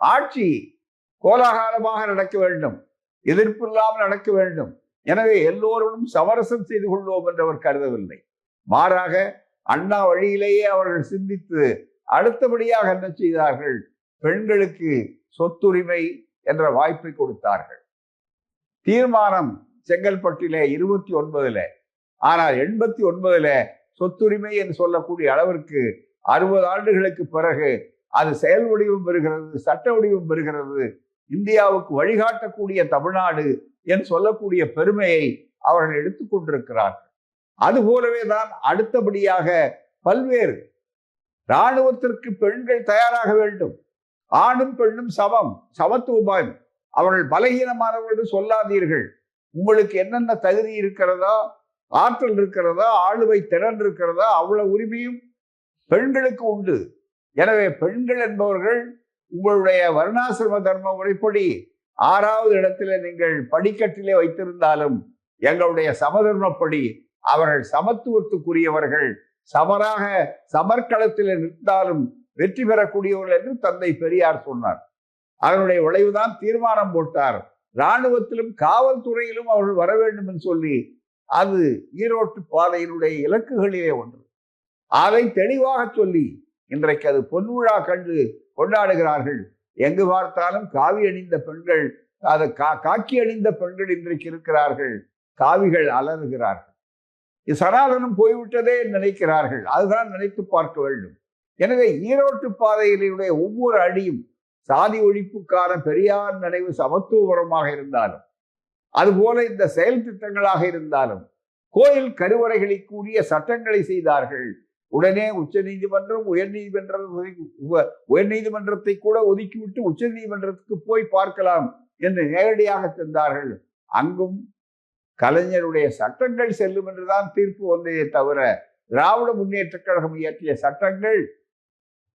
Speaker 2: ஆட்சி கோலாகலமாக நடக்க வேண்டும், எதிர்ப்பு இல்லாமல் நடக்க வேண்டும், எனவே எல்லோரும் சமரசம் செய்து கொள்வோம் என்று அவர் கருதவில்லை. மாறாக அண்ணா வழியிலேயே அவர்கள் சிந்தித்து அடுத்தபடியாக என்ன செய்தார்கள், பெண்களுக்கு சொத்துரிமை என்ற வாய்ப்பை கொடுத்தார்கள். தீர்மானம் செங்கல்பட்டிலே 29, ஆனால் 89 சொத்துரிமை என்று சொல்லக்கூடிய அளவிற்கு 60 ஆண்டுகளுக்கு பிறகு அது செயல் வடிவம் பெறுகிறது, சட்ட வடிவம் பெறுகிறது. இந்தியாவுக்கு வழிகாட்டக்கூடிய தமிழ்நாடு என்று சொல்லக்கூடிய பெருமையை அவர்கள் எடுத்துக்கொண்டிருக்கிறார்கள். அதுபோலவே தான் அடுத்தபடியாக பல்வேறு இராணுவத்திற்கு பெண்கள் தயாராக வேண்டும், ஆணும் பெண்ணும் சமம், சமத்துவம், அவர்கள் பலகீனமானவர்கள் சொல்லாதீர்கள், உங்களுக்கு என்னென்ன தகுதி இருக்கிறதோ, ஆற்றல் இருக்கிறதோ, ஆளுமை திறன் இருக்கிறதோ, அவ்வளவு உரிமையும் பெண்களுக்கு உண்டு. எனவே பெண்கள் என்பவர்கள் உங்களுடைய வர்ணாசிரம தர்ம முறைப்படி 6வது இடத்துல நீங்கள் படிக்கட்டிலே வைத்திருந்தாலும் எங்களுடைய சமதர்மப்படி அவர்கள் சமத்துவத்துக்குரியவர்கள், சமராக சமர்க்களத்தில் நிற்றாலும் வெற்றி பெறக்கூடியவர்கள் என்று தந்தை பெரியார் சொன்னார். அதனுடைய விளைவுதான் தீர்மானம் போட்டார். இராணுவத்திலும் காவல்துறையிலும் அவர்கள் வர வேண்டும் என்று சொல்லி, அது ஈரோட்டு பாதையினுடைய இலக்குகளிலே ஒன்று. அதை தெளிவாக சொல்லி இன்றைக்கு அது பொன்விழா கண்டு கொண்டாடுகிறார்கள். எங்கு பார்த்தாலும் காவி அணிந்த பெண்கள், அது காக்கி அணிந்த பெண்கள் இன்றைக்கு இருக்கிறார்கள், காவிகள் அலறுகிறார்கள். சனாதனம் போய்விட்டதே நினைக்கிறார்கள், அதுதான் நினைத்து பார்க்க வேண்டும். எனவே ஈரோட்டு பாதையினுடைய ஒவ்வொரு அடியும் சாதி ஒழிப்புக்கான பெரியார் நினைவு சமத்துவபுரமாக இருந்தாலும், அதுபோல இந்த செயல் திட்டங்களாக இருந்தாலும், கோயில் கருவறைகளை கூடிய சட்டங்களை செய்தார்கள். உடனே உச்ச நீதிமன்றம் உயர்நீதிமன்றத்தை கூட ஒதுக்கிவிட்டு உச்ச நீதிமன்றத்துக்கு போய் பார்க்கலாம் என்று நேரடியாக சென்றார்கள். அங்கும் கலைஞருடைய சட்டங்கள் செல்லும் என்றுதான் தீர்ப்பு வந்ததே தவிர, திராவிட முன்னேற்ற கழகம் இயற்றிய சட்டங்கள்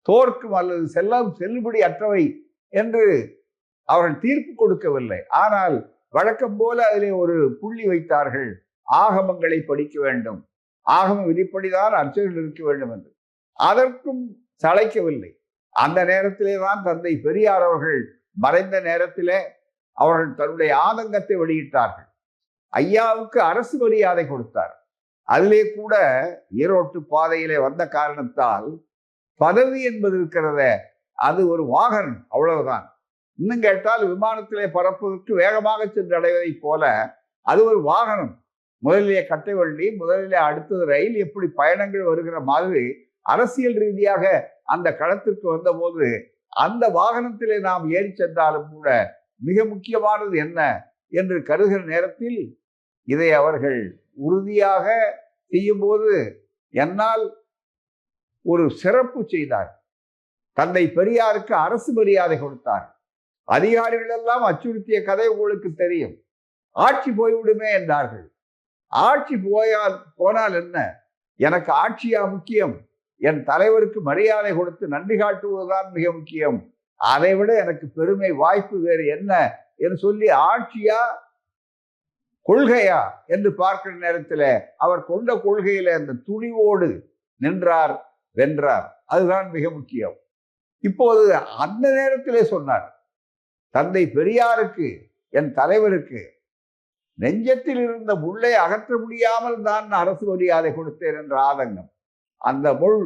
Speaker 2: தோற்கும் அல்லது செல்லுபடி அற்றவை என்று அவர்கள் தீர்ப்பு கொடுக்கவில்லை. ஆனால் வழக்கம் போல அதிலே ஒரு புள்ளி வைத்தார்கள், ஆகமங்களை படிக்க வேண்டும், ஆகம விதிப்படிதான் அர்ச்சகர்கள் இருக்க வேண்டும் என்று. அதற்கும் சளைக்கவில்லை. அந்த நேரத்திலே தான் தந்தை பெரியார் அவர்கள் மறைந்த நேரத்திலே அவர்கள் தன்னுடைய ஆதங்கத்தை வெளியிட்டார்கள். ஐயாவுக்கு அரசு மரியாதை கொடுத்தார். அதிலே கூட ஈரோட்டு பாதையிலே வந்த காரணத்தால் பதவி என்பது இருக்கிறத, அது ஒரு வாகனம், அவ்வளவுதான். இன்னும் கேட்டால் விமானத்திலே பறப்பதற்கு வேகமாக சென்று அடைவதைப் போல அது ஒரு வாகனம். முதலிலே கட்டை வண்டி, முதலிலே அடுத்தது ரயில், எப்படி பயணங்கள் வருகிற மாதிரி அரசியல் ரீதியாக அந்த களத்திற்கு வந்தபோது அந்த வாகனத்திலே நாம் ஏறி சென்றாலும் கூட மிக முக்கியமானது என்ன என்று கருதுகிற நேரத்தில் இதை அவர்கள் உறுதியாக செய்யும்போது என்னால் ஒரு சிறப்பு செய்தார். தந்தை பெரியாருக்கு அரசு மரியாதை கொடுத்தார். அதிகாரிகள் எல்லாம் அச்சுறுத்திய கதை உங்களுக்கு தெரியும். ஆட்சி போய்விடுமே என்றார்கள். ஆட்சி போனால் என்ன, எனக்கு ஆட்சியா முக்கியம், என் தலைவருக்கு மரியாதை கொடுத்து நன்றி காட்டுவதுதான் மிக முக்கியம், அதைவிட எனக்கு பெருமை வாய்ப்பு வேறு என்ன என்று சொல்லி ஆட்சியா கொள்கையா என்று பார்க்கிற நேரத்தில் அவர் கொண்ட கொள்கையில அந்த துணிவோடு நின்றார், வென்றார். அதுதான் மிக முக்கியம். இப்போது அந்த நேரத்திலே சொன்னார், தந்தை பெரியாருக்கு, என் தலைவருக்கு நெஞ்சத்தில் இருந்த முள்ளை அகற்ற முடியாமல் தான் அரசு மரியாதை கொடுத்தேன் என்ற ஆதங்கம். அந்த முள்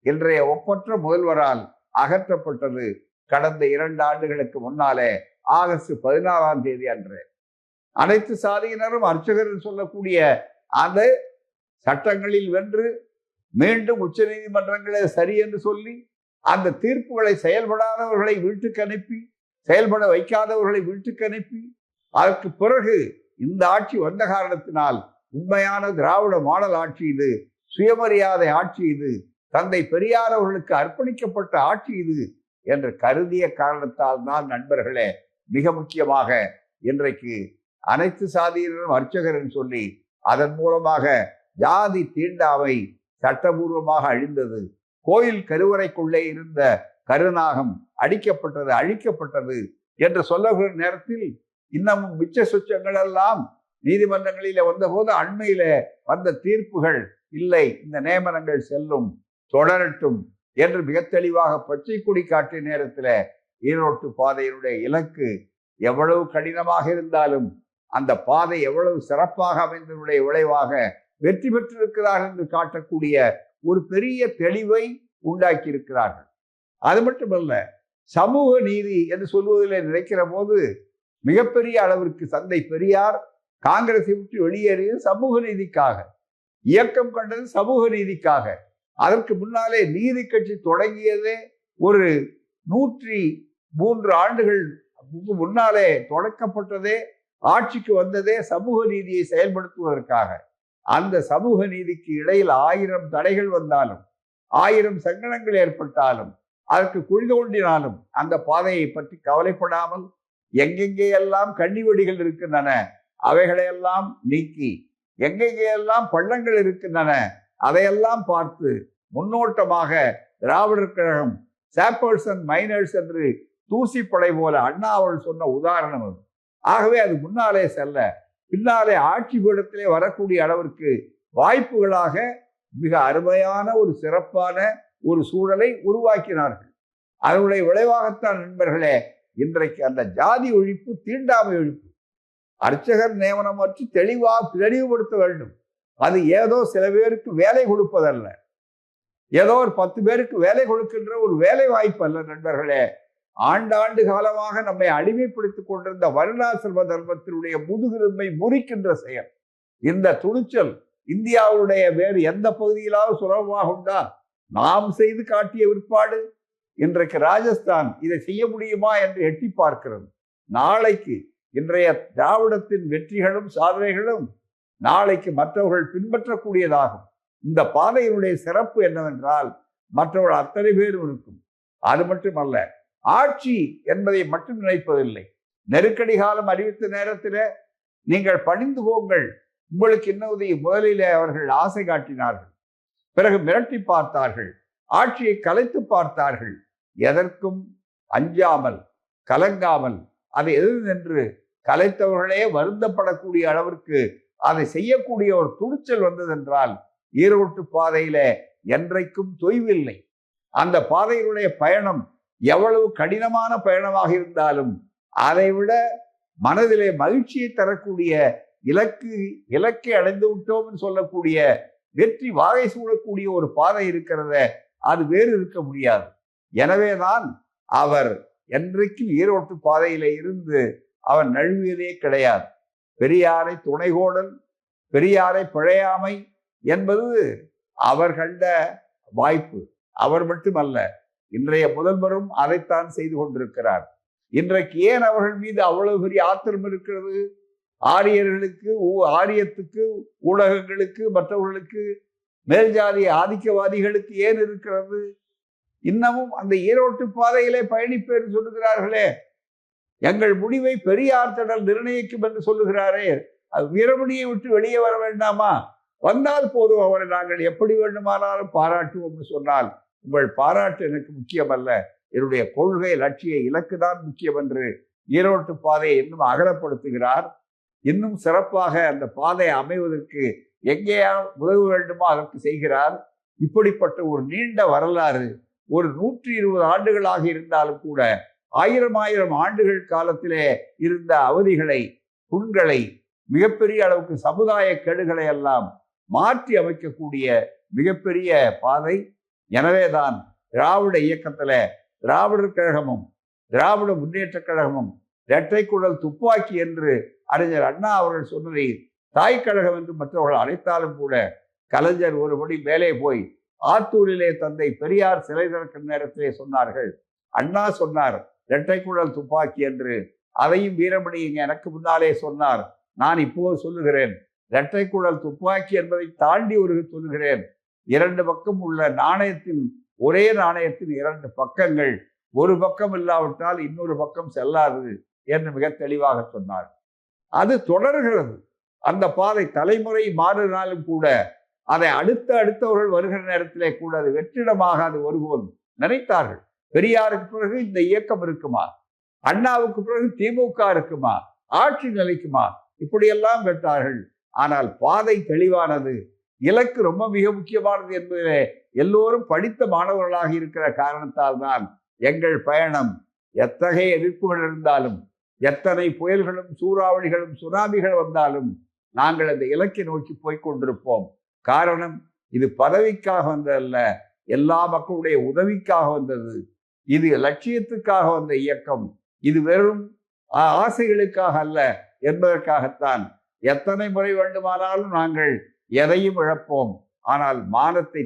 Speaker 2: இன்றைய ஒப்பற்ற முதல்வரால் அகற்றப்பட்டது கடந்த 2 ஆண்டுகளுக்கு முன்னாலே ஆகஸ்ட் 14ஆம் தேதி அன்று. அனைத்து சாதியினரும் அர்ச்சகர் சொல்லக்கூடிய அந்த சட்டங்களில் வென்று மீண்டும் உச்ச நீதிமன்றங்களே சரி என்று சொல்லி அந்த தீர்ப்புகளை செயல்படாதவர்களை வீட்டுக்கு அனுப்பி, செயல்பட வைக்காதவர்களை வீட்டுக்கு அனுப்பி, அதற்கு பிறகு இந்த ஆட்சி வந்த காரணத்தினால் உண்மையான திராவிட மாடல் ஆட்சி இது, சுயமரியாதை ஆட்சி இது, தந்தை பெரியார் அவர்களுக்கு அர்ப்பணிக்கப்பட்ட ஆட்சி இது என்று கருதிய காரணத்தால் தான் நண்பர்களே, மிக முக்கியமாக இன்றைக்கு அனைத்து சாதியினரும் அர்ச்சகர் சொல்லி அதன் மூலமாக ஜாதி தீண்டாமை சட்டபூர்வமாக அழிந்தது. கோயில் கருவறைக்குள்ளே இருந்த கருநாகம் அழிக்கப்பட்டது என்று சொல்லுகிற நேரத்தில் இன்னமும் மிச்ச சுச்சங்கள் எல்லாம் நீதிமன்றங்களில வந்தபோது அண்மையில வந்த தீர்ப்புகள் இல்லை, இந்த நியமனங்கள் செல்லும், தொடரட்டும் என்று மிக தெளிவாக பச்சை கொடி காட்டிய நேரத்தில் ஈரோட்டு பாதையினுடைய இலக்கு எவ்வளவு கடினமாக இருந்தாலும் அந்த பாதை எவ்வளவு சிறப்பாக அமைந்ததுடைய விளைவாக வெற்றி பெற்றிருக்கிறார்கள் என்று காட்டக்கூடிய ஒரு பெரிய தெளிவை உண்டாக்கி இருக்கிறார்கள். அது மட்டுமல்ல, சமூக நீதி என்று சொல்வதில் நினைக்கிற போது மிகப்பெரிய அளவிற்கு தந்தை பெரியார் காங்கிரஸை விட்டு வெளியேறியது சமூக நீதிக்காக, இயக்கம் கண்டது சமூக நீதிக்காக. அதற்கு முன்னாலே நீதி கட்சி தொடங்கியதே ஒரு 103 ஆண்டுகள் முன்னாலே தொடக்கப்பட்டதே, ஆட்சிக்கு வந்ததே சமூக நீதியை செயல்படுத்துவதற்காக. அந்த சமூக நீதிக்கு இடையில் 1000 தடைகள் வந்தாலும், 1000 சங்கடங்கள் ஏற்பட்டாலும், அதற்கு குழி தோண்டினாலும் அந்த பாதையை பற்றி கவலைப்படாமல் எங்கெங்கே எல்லாம் கண்ணிவெடிகள் இருக்கின்றன அவைகளையெல்லாம் நீக்கி, எங்கெங்கெல்லாம் பள்ளங்கள் இருக்கின்றன அதையெல்லாம் பார்த்து முன்னோட்டமாக Dravidar Kazhagam choppers and miners என்று தூசிப்படை போல அண்ணா அவர்கள் சொன்ன உதாரணம் அது. ஆகவே அது முன்னாலே செல்ல, பின்னாலே ஆட்சி பீடத்திலே வரக்கூடிய அளவிற்கு வாய்ப்புகளாக மிக அருமையான ஒரு சிறப்பான ஒரு சூழலை உருவாக்கினார்கள். அதனுடைய விளைவாகத்தான் நண்பர்களே இன்றைக்கு அந்த ஜாதி ஒழிப்பு, தீண்டாமை ஒழிப்பு, அர்ச்சகர் நியமனம் பற்றி தெளிவுபடுத்த வேண்டும். அது ஏதோ சில பேருக்கு வேலை கொடுப்பதல்ல, ஏதோ ஒரு 10 பேருக்கு வேலை கொடுக்கின்ற ஒரு வேலை வாய்ப்பு அல்ல நண்பர்களே. ஆண்டாண்டு காலமாக நம்மை அடிமைப்படுத்திக் கொண்டிருந்த வருணாசிரம தர்மத்தினுடைய முதுகெலும்பை முறிக்கின்ற செயல். இந்த துணிச்சல் இந்தியாவுடைய வேறு எந்த பகுதியிலாவது சுலபமாக உண்டா? நாம் செய்து காட்டிய விற்பாடு இன்றைக்கு ராஜஸ்தான் இதை செய்ய முடியுமா என்று எட்டி பார்க்கிறது. நாளைக்கு இன்றைய திராவிடத்தின் வெற்றிகளும் சாதனைகளும் நாளைக்கு மற்றவர்கள் பின்பற்றக்கூடியதாகும். இந்த பாதையினுடைய சிறப்பு என்னவென்றால் மற்றவர்கள் அத்தனை பேரும் இருக்கும். அது மட்டுமல்ல, ஆட்சி என்பதை மட்டும் நினைப்பதில்லை. நெருக்கடி காலம் அறிவித்த நேரத்தில் நீங்கள் பணிந்து போங்கள், உங்களுக்கு என்ன உதவி, முதலிலே அவர்கள் ஆசை காட்டினார்கள், பிறகு மிரட்டி பார்த்தார்கள், ஆட்சியை கலைத்து பார்த்தார்கள். எதற்கும் அஞ்சாமல் கலங்காமல் அதை எதிர் நின்று கலைத்தவர்களே வருந்தப்படக்கூடிய அளவிற்கு அதை செய்யக்கூடிய ஒரு துணிச்சல் வந்ததென்றால் ஈரோட்டு பாதையில என்றைக்கும் தொய்வில்லை. அந்த பாதையினுடைய பயணம் எவ்வளவு கடினமான பயணமாக இருந்தாலும் அதைவிட மனதிலே மகிழ்ச்சியை தரக்கூடிய இலக்கை அடைந்து விட்டோம்னு சொல்லக்கூடிய வெற்றி வாகை சூடக்கூடிய ஒரு பாதை இருக்கிறத அது வேறு இருக்க முடியாது. எனவேதான் அவர் என்றைக்கும் ஈரோட்டு பாதையில இருந்து அவர் நழுவியதே கிடையாது. பெரியாரை துணைகோடல், பெரியாரை பிழையாமை என்பது அவர் கண்ட வாய்ப்பு. அவர் மட்டுமல்ல, இன்றைய முதல்வரும் அதைத்தான் செய்து கொண்டிருக்கிறார். இன்றைக்கு ஏன் அவர்கள் மீது அவ்வளவு பெரிய ஆத்திரம் இருக்கிறது? ஆரியர்களுக்கு, ஆரியத்துக்கு, ஊடகங்களுக்கு, மற்றவர்களுக்கு, மேல்ஜாதிய ஆதிக்கவாதிகளுக்கு ஏன் இருக்கிறது? இன்னமும் அந்த ஈரோட்டு பாதையிலே பயணிப்பேன் சொல்லுகிறார்களே, எங்கள் முடிவை பெரியார் திடல் நிர்ணயிக்கும் என்று சொல்லுகிறாரே, அது வீரமணியை விட்டு வெளியே வர வேண்டாமா? வந்தால் போதும், அவரை நாங்கள் எப்படி வேண்டுமானாலும் பாராட்டுவோம் சொன்னால், உங்கள் பாராட்டு எனக்கு முக்கியம் அல்ல, என்னுடைய கொள்கை, லட்சிய இலக்கு தான் முக்கியம் என்று ஈரோட்டு பாதையை இன்னும் அகலப்படுத்துகிறார். இன்னும் சிறப்பாக அந்த பாதை அமைவதற்கு எங்கேயா உதவ வேண்டுமோ அதற்கு செய்கிறார். இப்படிப்பட்ட ஒரு நீண்ட வரலாறு, ஒரு 120 ஆண்டுகளாக இருந்தாலும் கூட 1000 ஆண்டுகள் காலத்திலே இருந்த அவதிகளை, புண்களை, மிகப்பெரிய அளவுக்கு சமுதாய கெடுகளை எல்லாம் மாற்றி அமைக்கக்கூடிய மிகப்பெரிய பாதை. எனவேதான் திராவிட இயக்கத்துல திராவிடர் கழகமும் திராவிட முன்னேற்ற கழகமும் இரட்டை குழல் துப்பாக்கி என்று அறிஞர் அண்ணா அவர்கள் சொன்னதை தாய் கழகம் என்று மற்றவர்கள் அழைத்தாலும் கூட, கலைஞர் ஒருபடி மேலே போய் ஆத்தூரிலே தந்தை பெரியார் சிலை திறக்கும் நேரத்திலே சொன்னார்கள். அண்ணா சொன்னார் இரட்டை குழல் துப்பாக்கி என்று. அதையும் வீரமணி எனக்கு முன்னாலே சொன்னார். நான் இப்போது சொல்லுகிறேன், இரட்டை குழல் துப்பாக்கி என்பதை தாண்டி ஒரு சொல்லுகிறேன். 2 பக்கம் உள்ள நாணயத்தின், ஒரே நாணயத்தின் 2 பக்கங்கள், ஒரு பக்கம் இல்லாவிட்டால் இன்னொரு பக்கம் செல்லாது என்று மிக தெளிவாக சொன்னார். அது தொடர்கிறது. அந்த பாதை தலைமுறை மாறினாலும் கூட, அதை அடுத்தவர்கள் வருகிற நேரத்திலே கூட அது வெற்றிடமாக அது ஒருபோதும் நினைத்தார்கள். பெரியாருக்கு பிறகு இந்த இயக்கம் இருக்குமா? அண்ணாவுக்கு பிறகு திமுக இருக்குமா? ஆட்சி நிலைக்குமா? இப்படியெல்லாம் கேட்டார்கள். ஆனால் பாதை தெளிவானது, இலக்கு ரொம்ப மிக முக்கியமானது என்பதிலே எல்லோரும் படித்த மாணவர்களாக இருக்கிற காரணத்தால் தான் எங்கள் பயணம் எத்தகைய எதிர்ப்புகள் இருந்தாலும், எத்தனை புயல்களும் சூறாவளிகளும் சுனாமிகள் வந்தாலும் நாங்கள் அந்த இலக்கை நோக்கி போய்கொண்டிருப்போம். காரணம், இது பதவிக்காக வந்ததல்ல, எல்லா மக்களுடைய உதவிக்காக வந்தது. இது லட்சியத்துக்காக வந்த இயக்கம், இது வெறும் ஆசைகளுக்காக அல்ல என்பதற்காகத்தான். எத்தனை முறை வேண்டுமானாலும் நாங்கள் எதையும் இழப்போம், ஆனால் மானத்தை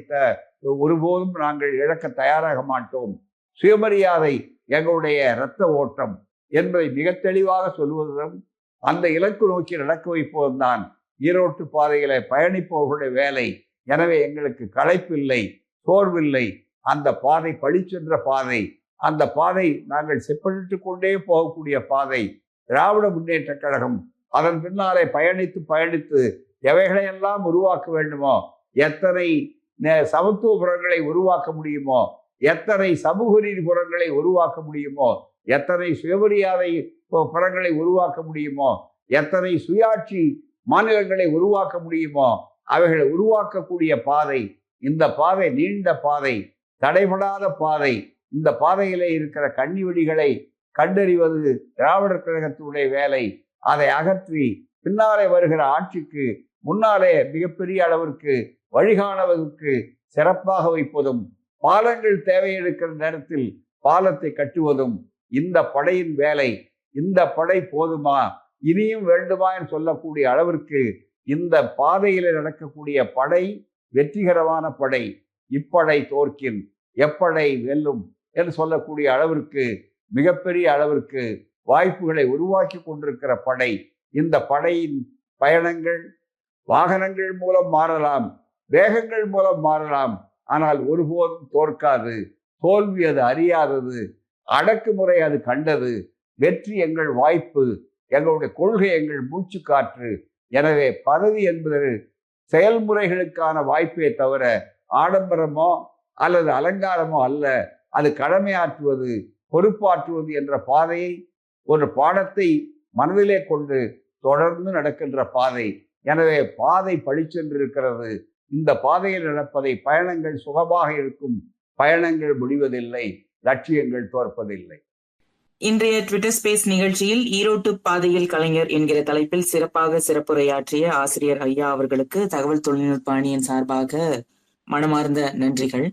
Speaker 2: ஒருபோதும் நாங்கள் இழக்க தயாராக மாட்டோம். சுயமரியாதை எங்களுடைய இரத்த ஓட்டம் என்பதை மிக தெளிவாக சொல்வதும், அந்த இலக்கு நோக்கி நடக்க வைப்பதும் தான் ஈரோட்டு பாதையில பயணிப்பவர்களுடைய வேலை. எனவே எங்களுக்கு களைப்பில்லை, சோர்வில்லை. அந்த பாதை பழிச்சென்ற பாதை, அந்த பாதை நாங்கள் செப்பனிட்டு கொண்டே போகக்கூடிய பாதை. திராவிட முன்னேற்ற கழகம் அதன் பின்னாலே பயணித்து எவைகளையெல்லாம் உருவாக்க வேண்டுமோ, எத்தனை சமத்துவ புறங்களை உருவாக்க முடியுமோ, எத்தனை சமூக நீதி புறங்களை உருவாக்க முடியுமோ, எத்தனை சுயமரியாதை புறங்களை உருவாக்க முடியுமோ, எத்தனை சுயாட்சி மாநிலங்களை உருவாக்க முடியுமோ, அவைகளை உருவாக்கக்கூடிய பாதை. இந்த பாதை நீண்ட பாதை, தடைபடாத பாதை. இந்த பாதையிலே இருக்கிற கண்ணி வெடிகளை கண்டறிவது திராவிடர் கழகத்தினுடைய வேலை. அதை அகற்றி பின்னாலே வருகிற ஆட்சிக்கு முன்னாலே மிகப்பெரிய அளவிற்கு வழிகாணுவதற்கு சிறப்பாக வைப்பதும், பாலங்கள் தேவை எடுக்கிற நேரத்தில் பாலத்தை கட்டுவதும் இந்த படையின் வேலை. இந்த படை போதுமா, இனியும் வேண்டுமா என்று சொல்லக்கூடிய அளவிற்கு இந்த பாதையில் நடக்கக்கூடிய படை வெற்றிகரமான படை. இப்படை தோற்கின் எப்படை வெல்லும் என்று சொல்லக்கூடிய அளவிற்கு மிகப்பெரிய அளவிற்கு வாய்ப்புகளை உருவாக்கி கொண்டிருக்கிற படை. இந்த படையின் பயணங்கள் வாகனங்கள் மூலம் மாறலாம், வேகங்கள் மூலம் மாறலாம், ஆனால் ஒருபோதும் தோற்காது. தோல்வி அது அறியாதது, அடக்குமுறை அது கண்டது. வெற்றி எங்கள் வாய்ப்பு, எங்களுடைய கொள்கை எங்கள் மூச்சு காற்று. எனவே பதவி என்பது செயல்முறைகளுக்கான வாய்ப்பே தவிர ஆடம்பரமோ அல்லது அலங்காரமோ அல்ல. அது கடமையாற்றுவது, பொறுப்பாற்றுவது என்ற பாதையை, ஒரு பாடத்தை மனதிலே கொண்டு தொடர்ந்து நடக்கின்ற பாதை. எனவே பாதை பழிச்சென்றிருக்கிறது. இந்த பாதையில் நடப்பதை பயணங்கள் சுகமாக இருக்கும், பயணங்கள் முடிவதில்லை. லட்சியங்கள் தோற்பதில்லை.
Speaker 1: இன்றைய ட்விட்டர் ஸ்பேஸ் நிகழ்ச்சியில் ஈரோட்டு பாதையில் கலைஞர் என்கிற தலைப்பில் சிறப்பாக சிறப்புரையாற்றிய ஆசிரியர் ஐயா அவர்களுக்கு தகவல் தொழில்நுட்ப அணியின் சார்பாக மனமார்ந்த நன்றிகள்.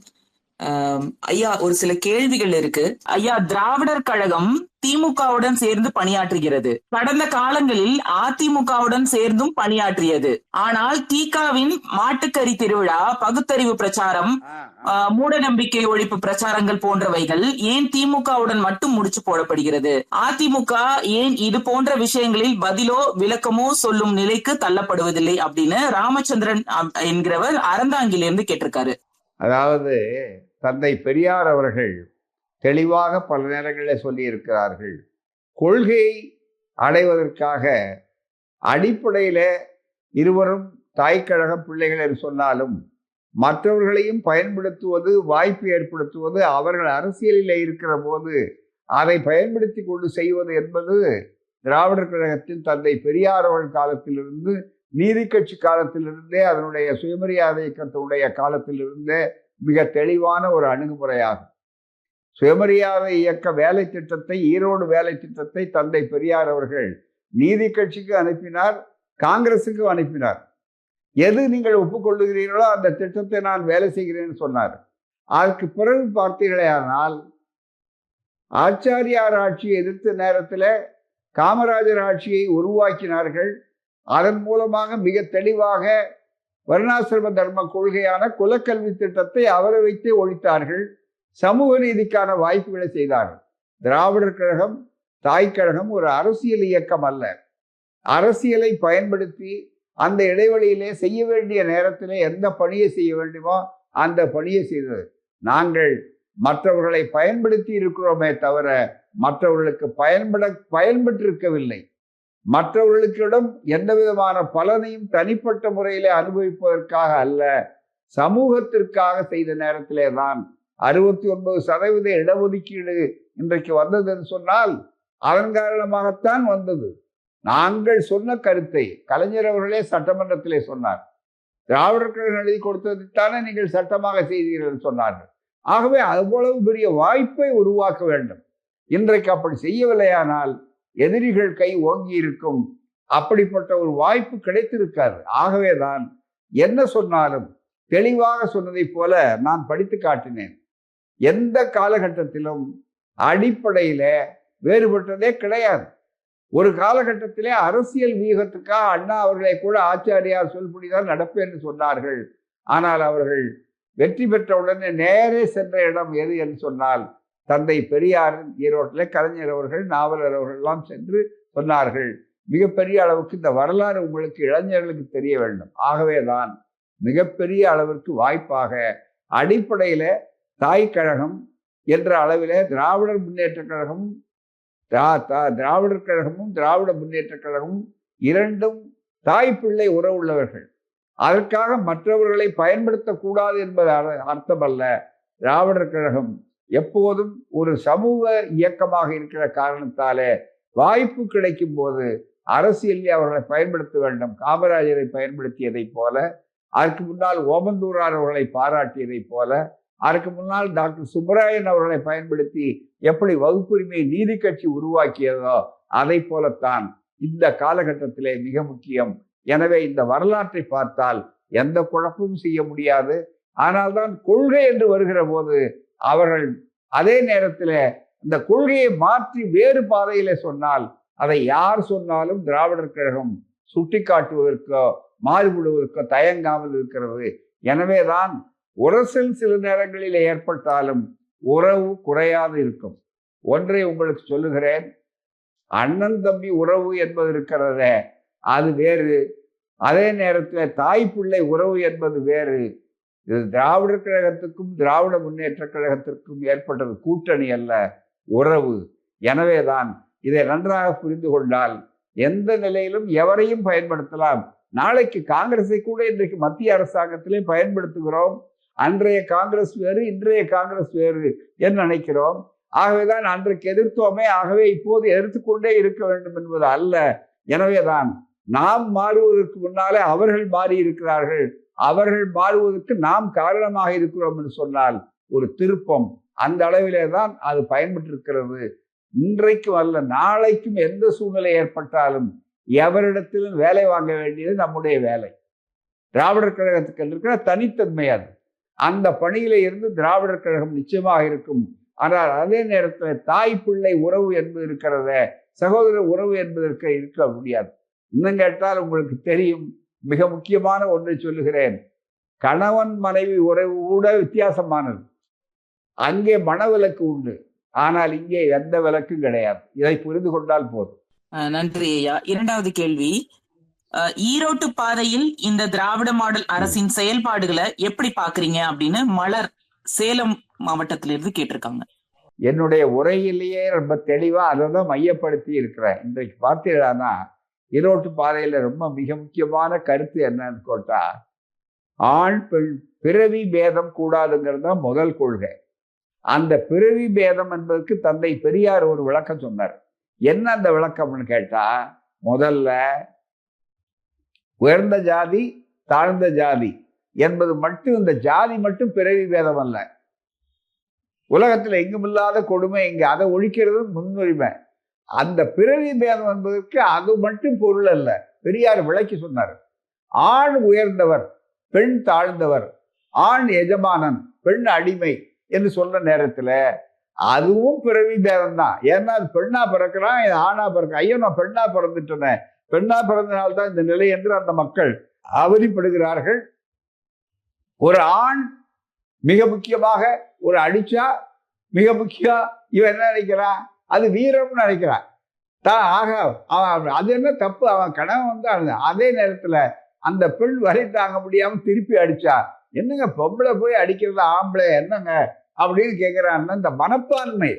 Speaker 1: ஐயா, ஒரு சில கேள்விகள் இருக்கு. ஐயா, திராவிடர் கழகம் திமுகவுடன் சேர்ந்து பணியாற்றுகிறது. கடந்த காலங்களில் அதிமுகவுடன் சேர்ந்தும் பணியாற்றியது. ஆனால் திகாவின் மாட்டுக்கறி திருவிழா, பகுத்தறிவு பிரச்சாரம், மூட நம்பிக்கை ஒழிப்பு பிரச்சாரங்கள் போன்றவைகள் ஏன் திமுகவுடன் மட்டும் முடிச்சு போடப்படுகிறது? அதிமுக ஏன் இது போன்ற விஷயங்களில் பதிலோ விளக்கமோ சொல்லும் நிலைக்கு தள்ளப்படுவதில்லை அப்படின்னு ராமச்சந்திரன் என்கிறவர் அறந்தாங்கிலிருந்து கேட்டிருக்காரு.
Speaker 2: அதாவது தந்தை பெரியார் அவர்கள் தெளிவாக பல நேரங்களில் சொல்லி இருக்கிறார்கள். கொள்கையை அடைவதற்காக அடிப்படையில இருவரும் தாய்க்கழக பிள்ளைகள் என்று சொன்னாலும் மற்றவர்களையும் பயன்படுத்துவது, வாய்ப்பு ஏற்படுத்துவது, அவர்கள் அரசியலில் இருக்கிற போது அதை பயன்படுத்தி கொண்டு செய்வது என்பது திராவிடர் கழகத்தின் தந்தை பெரியார் அவர்கள் காலத்திலிருந்து, நீதி கட்சி காலத்திலிருந்தே, அதனுடைய சுயமரியாதை இயக்கத்தினுடைய காலத்திலிருந்தே மிக தெளிவான ஒரு அணுகுமுறையாகும். சுயமரியாதை இயக்க வேலை திட்டத்தை, ஈரோடு வேலை திட்டத்தை தந்தை பெரியார் அவர்கள் நீதி கட்சிக்கு அனுப்பினார், காங்கிரசுக்கு அனுப்பினார். எது நீங்கள் ஒப்புக்கொள்ளுகிறீர்களோ அந்த திட்டத்தை நான் வேலை செய்கிறேன்னு சொன்னார். அதற்கு பிறகு பார்த்தீர்களேயானால் ஆச்சாரியார் ஆட்சியை எதிர்த்த நேரத்தில் காமராஜர் ஆட்சியை உருவாக்கினார்கள். அதன் மூலமாக மிக தெளிவாக வர்ணாசிரம தர்ம கொள்கையான குலக்கல்வி திட்டத்தை அவரை வைத்தே ஒழித்தார்கள். சமூக நீதிக்கான வாய்ப்புகளை செய்தார்கள். திராவிடர் கழகம், தாய்க்கழகம் ஒரு அரசியல் இயக்கம் அல்ல. அரசியலை பயன்படுத்தி அந்த இடைவெளியிலே செய்ய வேண்டிய நேரத்திலே எந்த பணியை செய்ய வேண்டுமோ அந்த பணியை செய்தது. நாங்கள் மற்றவர்களை பயன்படுத்தி இருக்கிறோமே தவிர மற்றவர்களுக்கு பயன்பட்டிருக்கவில்லை. மற்றவர்களுக்கிடம் எந்த விதமான பலனையும் தனிப்பட்ட முறையிலே அனுபவிப்பதற்காக அல்ல, சமூகத்திற்காக செய்த நேரத்திலே தான் 69% இடஒதுக்கீடு இன்றைக்கு வந்தது என்று சொன்னால் அதன் காரணமாகத்தான் வந்தது. நாங்கள் சொன்ன கருத்தை கலைஞர் அவர்களே சட்டமன்றத்திலே சொன்னார். திராவிடர் கழகம் எழுதி கொடுத்ததைத்தானே நீங்கள் சட்டமாக செய்தீர்கள் சொன்னார்கள். ஆகவே அவ்வளவு பெரிய வாய்ப்பை உருவாக்க வேண்டும். இன்றைக்கு அப்படி செய்யவில்லையானால் எதிரிகள் கை ஓங்கி இருக்கும். அப்படிப்பட்ட ஒரு வாய்ப்பு கிடைத்திருக்காது. ஆகவேதான் என்ன சொன்னாலும் தெளிவாக சொன்னதை போல நான் படித்து காட்டினேன். எந்த காலகட்டத்திலும் அடிப்படையில வேறுபட்டதே கிடையாது. ஒரு காலகட்டத்திலே அரசியல் வியூகத்துக்காக அண்ணா அவர்களை கூட ஆச்சாரியார் சொல்படிதான் நடப்பேன்னு சொன்னார்கள். ஆனால் அவர்கள் வெற்றி பெற்ற உடனே நேரே சென்ற இடம் எது என்று சொன்னால் தந்தை பெரியார் ஈரோட்டில் கலைஞர் அவர்கள், நாவலர் அவர்கள் எல்லாம் சென்று சொன்னார்கள். மிகப்பெரிய அளவுக்கு இந்த வரலாறு உங்களுக்கு இளைஞர்களுக்கு தெரிய வேண்டும். ஆகவேதான் மிகப்பெரிய அளவிற்கு வாய்ப்பாக அடிப்படையில தாய்க்கழகம் என்ற அளவில திராவிடர் முன்னேற்ற கழகம், திராவிடர் கழகமும் திராவிட முன்னேற்ற கழகமும் இரண்டும் தாய் பிள்ளை உறவுள்ளவர்கள். அதற்காக மற்றவர்களை பயன்படுத்தக்கூடாது என்பது அர்த்தமல்ல. திராவிடர் கழகம் எப்போதும் ஒரு சமூக இயக்கமாக இருக்கிற காரணத்தாலே வாய்ப்பு கிடைக்கும் போது அரசியலில் அவர்களை பயன்படுத்த வேண்டும். காமராஜரை பயன்படுத்தியதை போல, அதற்கு முன்னால் ஓமந்தூரார் அவர்களை பாராட்டியதை போல, அதற்கு முன்னால் டாக்டர் சுப்பராயன் அவர்களை பயன்படுத்தி எப்படி வகுப்புரிமை நீதி கட்சி உருவாக்கியதோ அதை போலத்தான் இந்த காலகட்டத்திலே மிக முக்கியம். எனவே இந்த வரலாற்றை பார்த்தால் எந்த குழப்பமும் செய்ய முடியாது. ஆனால்தான் கொள்கை என்று வருகிற போது அவர்கள் அதே நேரத்தில் இந்த கொள்கையை மாற்றி வேறு பாதையிலே சொன்னால் அதை யார் சொன்னாலும் திராவிடர் கழகம் சுட்டி காட்டுவதற்கோ மாறுபடுவதற்கோ தயங்காமல் இருக்கிறது. எனவேதான் உரசல் சில நேரங்களில் ஏற்பட்டாலும் உறவு குறையாது இருக்கும். ஒன்றை உங்களுக்கு சொல்லுகிறேன், அண்ணன் தம்பி உறவு என்பது இருக்கிறதே அது வேறு, அதே நேரத்தில் தாய் பிள்ளை உறவு என்பது வேறு. இது திராவிடர் கழகத்துக்கும் திராவிட முன்னேற்ற கழகத்திற்கும் ஏற்பட்டது கூட்டணி அல்ல, உறவு. எனவேதான் இதை நன்றாக புரிந்து கொண்டால் எந்த நிலையிலும் எவரையும் பயன்படுத்தலாம். நாளைக்கு காங்கிரஸை கூட இன்றைக்கு மத்திய அரசாங்கத்திலே பயன்படுத்துகிறோம். அன்றைய காங்கிரஸ் வேறு, இன்றைய காங்கிரஸ் வேறு என்று நினைக்கிறோம். ஆகவேதான் அன்றைக்கு எதிர்த்தோமே, ஆகவே இப்போது எதிர்த்துக்கொண்டே இருக்க வேண்டும் என்பது அல்ல. எனவேதான் நாம் மாறுவதற்கு முன்னாலே அவர்கள் மாறி இருக்கிறார்கள், அவர்கள் மாறுவதற்கு நாம் காரணமாக இருக்கிறோம் என்று சொன்னால் ஒரு திருப்பம். அந்த அளவிலே தான் அது பயன்பட்டிருக்கிறது. இன்றைக்கும் அல்ல, நாளைக்கும் எந்த சூழ்நிலை ஏற்பட்டாலும் எவரிடத்திலும் வேலை வாங்க வேண்டியது நம்முடைய வேலை. திராவிடர் கழகத்துக்கு இருக்கிற தனித்தன்மை அது. அந்த பணியில இருந்து திராவிடர் கழகம் நிச்சயமாக இருக்கும். ஆனால் அதே நேரத்தில் தாய் பிள்ளை உறவு என்பது இருக்கிறத, சகோதர உறவு என்பதற்கு இருக்க முடியாது. இன்னும் கேட்டால் உங்களுக்கு தெரியும், மிக முக்கியமான ஒன்றை சொல்லுகிறேன். கணவன் மனைவி உறவு கூட வித்தியாசமானது. அங்கே மனவிலக்கு உண்டு, ஆனால் இங்கே எந்த விலக்கும் கிடையாது. இதை புரிந்து கொண்டால் போதும்.
Speaker 1: நன்றி ஐயா. இரண்டாவது கேள்வி, ஈரோட்டு பாதையில் இந்த திராவிட மாடல் அரசின் செயல்பாடுகளை எப்படி பாக்குறீங்க அப்படின்னு மலர் சேலம் மாவட்டத்திலிருந்து கேட்டிருக்காங்க.
Speaker 2: என்னுடைய உரையிலேயே ரொம்ப தெளிவா அதை தான் மையப்படுத்தி இருக்கிறேன். இன்றைக்கு பார்த்தீங்கன்னா ஈரோட்டு பாதையில ரொம்ப மிக முக்கியமான கருத்து என்னன்னு கேட்டா, ஆண் பெண் பிறவி பேதம் கூடாதுங்கிறது தான் முதல் கொள்கை. அந்த பிறவி பேதம் என்பதற்கு தந்தை பெரியார் ஒரு விளக்கம் சொன்னார். என்ன அந்த விளக்கம்னு கேட்டா, முதல்ல உயர்ந்த ஜாதி தாழ்ந்த ஜாதி என்பது மட்டும், இந்த ஜாதி மட்டும் பிறவி பேதம் அல்ல. உலகத்துல எங்குமில்லாத கொடுமை இங்க, அதை ஒழிக்கிறது முன்னுரிமை. அந்த பிறவி பேதம் என்பதற்கு அது மட்டும் பொருள் அல்ல. பெரியார் விளக்கி சொன்னார். ஆண் உயர்ந்தவர், பெண் தாழ்ந்தவர், ஆண் எஜமானன், பெண் அடிமை என்று சொல்ற நேரத்துல அதுவும் பிறவி பேதம் தான். ஏன்னா அது பெண்ணா பிறக்கிறான், இது ஆணா பிறக்க. ஐயோ நான் பெண்ணா பிறந்துட்டேன், பெண்ணா பிறந்தனால்தான் இந்த நிலை என்று அந்த மக்கள் அவதிப்படுகிறார்கள். ஒரு ஆண் மிக முக்கியமாக ஒரு அடிச்சா மிக முக்கியம், இவன் என்ன நினைக்கிறான், அது வீரம்னு நினைக்கிறான். ஆக அவன் அது என்ன தப்பு, அவன் கணவன் வந்து அதே நேரத்துல அந்த பெண் வரை தாங்க முடியாம திருப்பி அடிச்சா, என்னங்க பொம்பளை போய் அடிக்கிறது ஆம்பளை என்னங்க அப்படின்னு கேட்கிறான்னா, இந்த மனப்பான்மை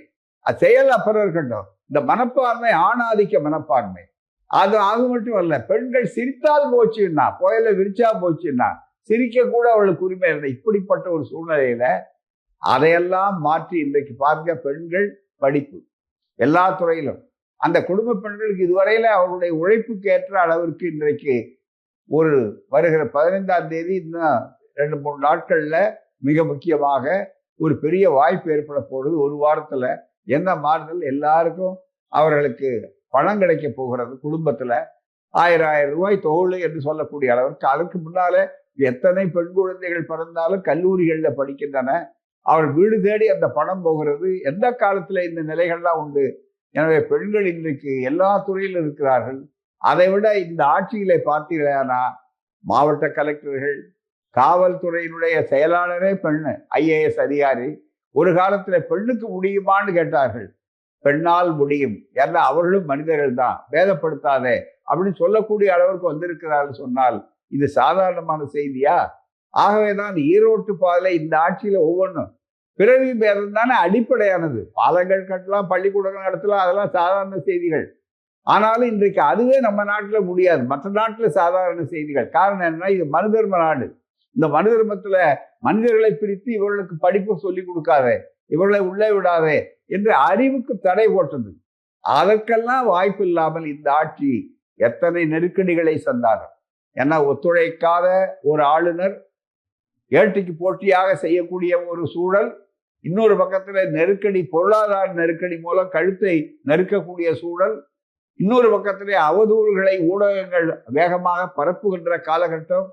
Speaker 2: செயல் அப்புறம் இருக்கட்டும், இந்த மனப்பான்மை ஆணாதிக்க மனப்பான்மை. அது மட்டும் அல்ல, பெண்கள் சிரித்தால் போச்சுன்னா, புயல விரிச்சா போச்சுன்னா சிரிக்க கூட அவளுக்கு உரிமை இல்லை. இப்படிப்பட்ட ஒரு சூழ்நிலையில அதையெல்லாம் மாற்றி இன்றைக்கு பார்க்க பெண்கள் படிப்பு எல்லா துறையிலும், அந்த குடும்ப பெண்களுக்கு இதுவரையில அவருடைய உழைப்புக்கு ஏற்ற அளவிற்கு இன்றைக்கு ஒரு வருகிற 15ஆம் தேதி இன்னும் 2-3 நாட்கள்ல மிக முக்கியமாக ஒரு பெரிய வாய்ப்பு ஏற்பட போகுது. ஒரு வாரத்துல என்ன மாறுதல், எல்லாருக்கும் அவர்களுக்கு பணம் கிடைக்க போகிறது. குடும்பத்துல 1000 ரூபாய் தொகை என்று சொல்லக்கூடிய அளவிற்கு. அதற்கு முன்னாலே எத்தனை பெண் குழந்தைகள் பிறந்தாலும் கல்லூரிகள்ல படிக்கின்றன, அவள் வீடு தேடி அந்த பணம் போகிறது. எந்த காலத்துல இந்த நிலைகள்லாம் உண்டு. எனவே பெண்கள் இன்றைக்கு எல்லா துறையிலும் இருக்கிறார்கள். அதை விட இந்த ஆட்சிகளை பார்த்தீங்கன்னா, மாவட்ட கலெக்டர்கள், காவல்துறையினுடைய செயலாளரே பெண்ணு, IAS அதிகாரி. ஒரு காலத்துல பெண்ணுக்கு முடியுமான்னு கேட்டார்கள், பெண்ணால் முடியும், ஏன்னா அவர்களும் மனிதர்கள் தான், பேதப்படுத்தாதே அப்படின்னு சொல்லக்கூடிய அளவிற்கு வந்திருக்கிறார்கள். சொன்னால் இது சாதாரணமான செய்தியா? ஆகவேதான் ஈரோட்டு பாதையில இந்த ஆட்சியில ஒவ்வொன்றும் பிறவி பேதம் தானே அடிப்படையானது. பாலங்கள் கட்டலாம், பள்ளிக்கூடங்கள் நடத்தலாம், அதெல்லாம் சாதாரண செய்திகள். ஆனாலும் இன்றைக்கு அதுவே நம்ம நாட்டுல முடியாது, மற்ற நாட்டுல சாதாரண செய்திகள். காரணம் என்னன்னா, இது மனு தர்ம நாடு. இந்த மனு தர்மத்துல மனிதர்களை பிரித்து இவர்களுக்கு படிப்பு சொல்லி கொடுக்காதே, இவர்களை உள்ளே விடாதே என்று அறிவுக்கு தடை போட்டது. அதற்கெல்லாம் வாய்ப்பு இல்லாமல் இந்த ஆட்சி எத்தனை நெருக்கடிகளை சந்தார்கள். ஏன்னா ஒத்துழைக்காத ஒரு ஆளுநர், ஏட்டிக்கு போட்டியாக செய்யக்கூடிய ஒரு சூழல், இன்னொரு பக்கத்துல நெருக்கடி, பொருளாதார நெருக்கடி மூலம் கழுத்தை நெருக்கக்கூடிய சூழல், இன்னொரு பக்கத்திலே அவதூறுகளை ஊடகங்கள் வேகமாக பரப்புகின்ற காலகட்டம்.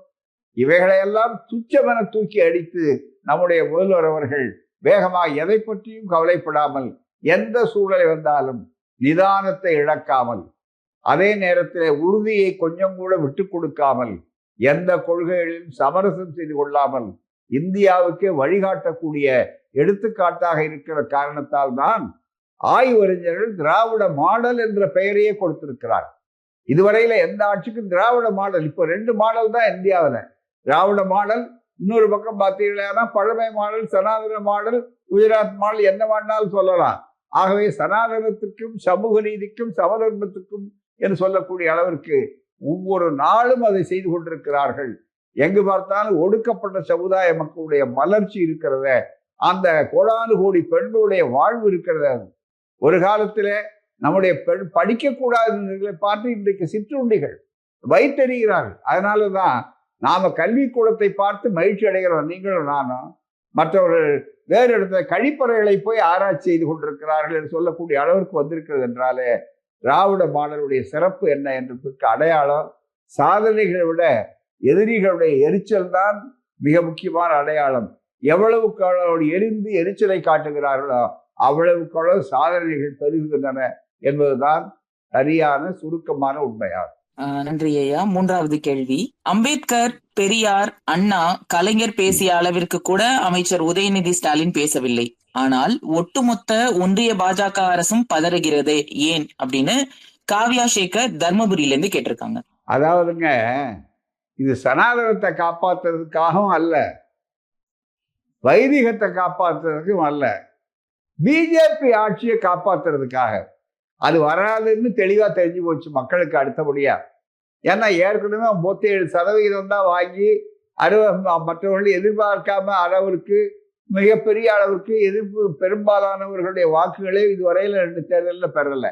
Speaker 2: இவைகளையெல்லாம் துச்சமென தூக்கி அடித்து நம்முடைய முதல்வர் அவர்கள் வேகமாக எதை பற்றியும் கவலைப்படாமல், எந்த சூழலை வந்தாலும் நிதானத்தை இழக்காமல், அதே நேரத்தில் உறுதியை கொஞ்சம் கூட விட்டு கொடுக்காமல், எந்த கொள்கைகளிலும் சமரசம் செய்து கொள்ளாமல் இந்தியாவுக்கு வழிகாட்டக்கூடிய எடுத்துக்காட்டாக இருக்கிற காரணத்தால் தான் ஆய்வறிஞர்கள் திராவிட மாடல் என்ற பெயரையே கொடுத்திருக்கிறார். இதுவரையில எந்த ஆட்சிக்கும் திராவிட மாடல், இப்போ 2 மாடல் தான் இந்தியாவில். திராவிட மாடல், இன்னொரு பக்கம் பார்த்தீங்கன்னா பழமை மாடல், சனாதன மாடல், குஜராத் மாடல், என்ன வேணாலும் சொல்லலாம். ஆகவே சனாதனத்திற்கும் சமூக நீதிக்கும் சமதர்மத்துக்கும் என்று சொல்லக்கூடிய அளவிற்கு ஒவ்வொரு நாளும் அதை செய்து கொண்டிருக்கிறார்கள். எங்கு பார்த்தாலும் ஒடுக்கப்பட்ட சமுதாய மக்களுடைய மலர்ச்சி இருக்கிறத, அந்த கோடானு கோடி பெண்களுடைய வாழ்வு இருக்கிறத. ஒரு காலத்துல நம்முடைய பெண் படிக்கக்கூடாது பார்த்து இன்றைக்கு சிற்றுண்டிகள் வைத்தறிகிறார்கள். அதனாலதான் நாம கல்வி கூடத்தை பார்த்து மகிழ்ச்சி அடைகிறோம். நீங்களும் நானும், மற்றவர்கள் வேறு இடத்துல கழிப்பறைகளை போய் ஆராய்ச்சி செய்து கொண்டிருக்கிறார்கள் என்று சொல்லக்கூடிய அளவிற்கு வந்திருக்கிறது என்றாலே திராவிட மாடலுடைய சிறப்பு என்ன என்பதற்கு அடையாளம் சாதனைகளை விட எதிரிகளுடைய எரிச்சல் தான் மிக முக்கியமான அடையாளம். எவ்வளவுக்கு அவ்வளவு எரிந்து எரிச்சலை காட்டுகிறார்களோ அவ்வளவுக்கு அவ்வளவு சாதனைகள் பெருகுகின்றன என்பதுதான் சரியான சுருக்கமான உண்மையாகும்.
Speaker 1: நன்றி ஐயா. மூன்றாவது கேள்வி, அம்பேத்கர், பெரியார், அண்ணா, கலைஞர் பேசிய அளவிற்கு கூட அமைச்சர் உதயநிதி ஸ்டாலின் பேசவில்லை. ஆனால் ஒட்டுமொத்த ஒன்றிய பாஜக அரசும் பதறுகிறதே ஏன் அப்படின்னு காவ்யா சேகர் தர்மபுரியில இருந்து கேட்டிருக்காங்க.
Speaker 2: அதாவதுங்க, இது சனாதனத்தை காப்பாற்றுறதுக்காகவும் அல்ல, வைதிகத்தை காப்பாற்றுறதுக்கும் அல்ல, பிஜேபி ஆட்சியை காப்பாற்றுறதுக்காக. அது வராதுன்னு தெளிவா தெரிஞ்சு போச்சு மக்களுக்கு அடுத்தபடியா. ஏன்னா ஏற்கனவே 37% தான் வாங்கி மற்றவர்கள் எதிர்பார்க்காம அளவிற்கு மிகப்பெரிய அளவுக்கு எதிர்ப்பு பெரும்பாலானவர்களுடைய வாக்குகளே இதுவரையில 2 தேர்தலில் பெறல.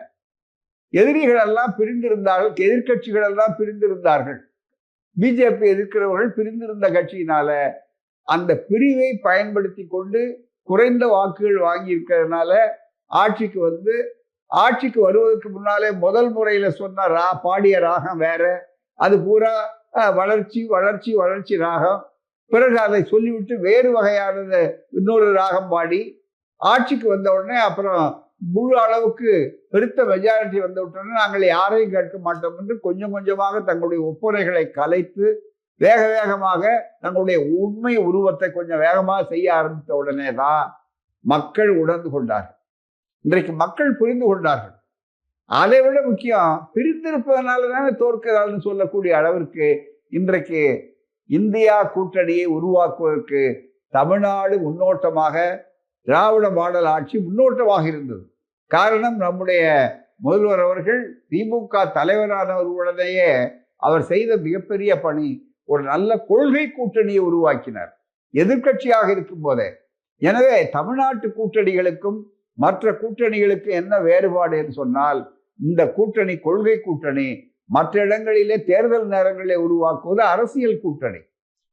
Speaker 2: எதிரிகள் எல்லாம் பிரிந்திருந்தார்கள், எதிர்கட்சிகள் எல்லாம் பிரிந்திருந்தார்கள். பிஜேபி எதிர்க்கிறவர்கள் பிரிந்திருந்த கட்சியினால அந்த பிரிவை பயன்படுத்தி கொண்டு குறைந்த வாக்குகள் வாங்கி இருக்கிறதுனால ஆட்சிக்கு வருவதற்கு முன்னாலே முதல் முறையில சொன்ன பாடிய ராகம் வேற, அது பூரா வளர்ச்சி வளர்ச்சி வளர்ச்சி ராகம். பிறகு அதை சொல்லிவிட்டு வேறு வகையானது இன்னொரு ராகம் பாடி ஆட்சிக்கு வந்த உடனே அப்புறம் முழு அளவுக்கு பெருத்த மெஜாரிட்டி வந்த உடனே நாங்கள் யாரையும் கேட்க மாட்டோம் என்று கொஞ்சம் கொஞ்சமாக தங்களுடைய ஒப்புரைகளை கலைத்து வேக வேகமாக தங்களுடைய உண்மை உருவத்தை கொஞ்சம் வேகமாக செய்ய ஆரம்பித்த உடனே தான் மக்கள் உணர்ந்து கொண்டார்கள். இன்றைக்கு மக்கள் புரிந்து கொண்டார்கள். அதை விட முக்கியம், பிரிந்திருப்பதனால தானே தோற்கிறாள்னு சொல்லக்கூடிய அளவிற்கு இன்றைக்கு இந்தியா கூட்டணியை உருவாக்குவதற்கு தமிழ்நாடு முன்னோட்டமாக, திராவிட மாடல் ஆட்சி முன்னோட்டமாக இருந்தது. காரணம், நம்முடைய முதல்வர் அவர்கள் திமுக தலைவரானவர்களுடனேயே அவர் செய்த மிகப்பெரிய பணி, ஒரு நல்ல கொள்கை கூட்டணியை உருவாக்கினார் எதிர்கட்சியாக இருக்கும் போதே. எனவே தமிழ்நாட்டு கூட்டணிகளுக்கும் மற்ற கூட்டணிகளுக்கு என்ன வேறுபாடு என்று சொன்னால், இந்த கூட்டணி கொள்கை கூட்டணி. மற்ற இடங்களிலே தேர்தல் நேரங்களிலே உருவாக்குவது அரசியல் கூட்டணி.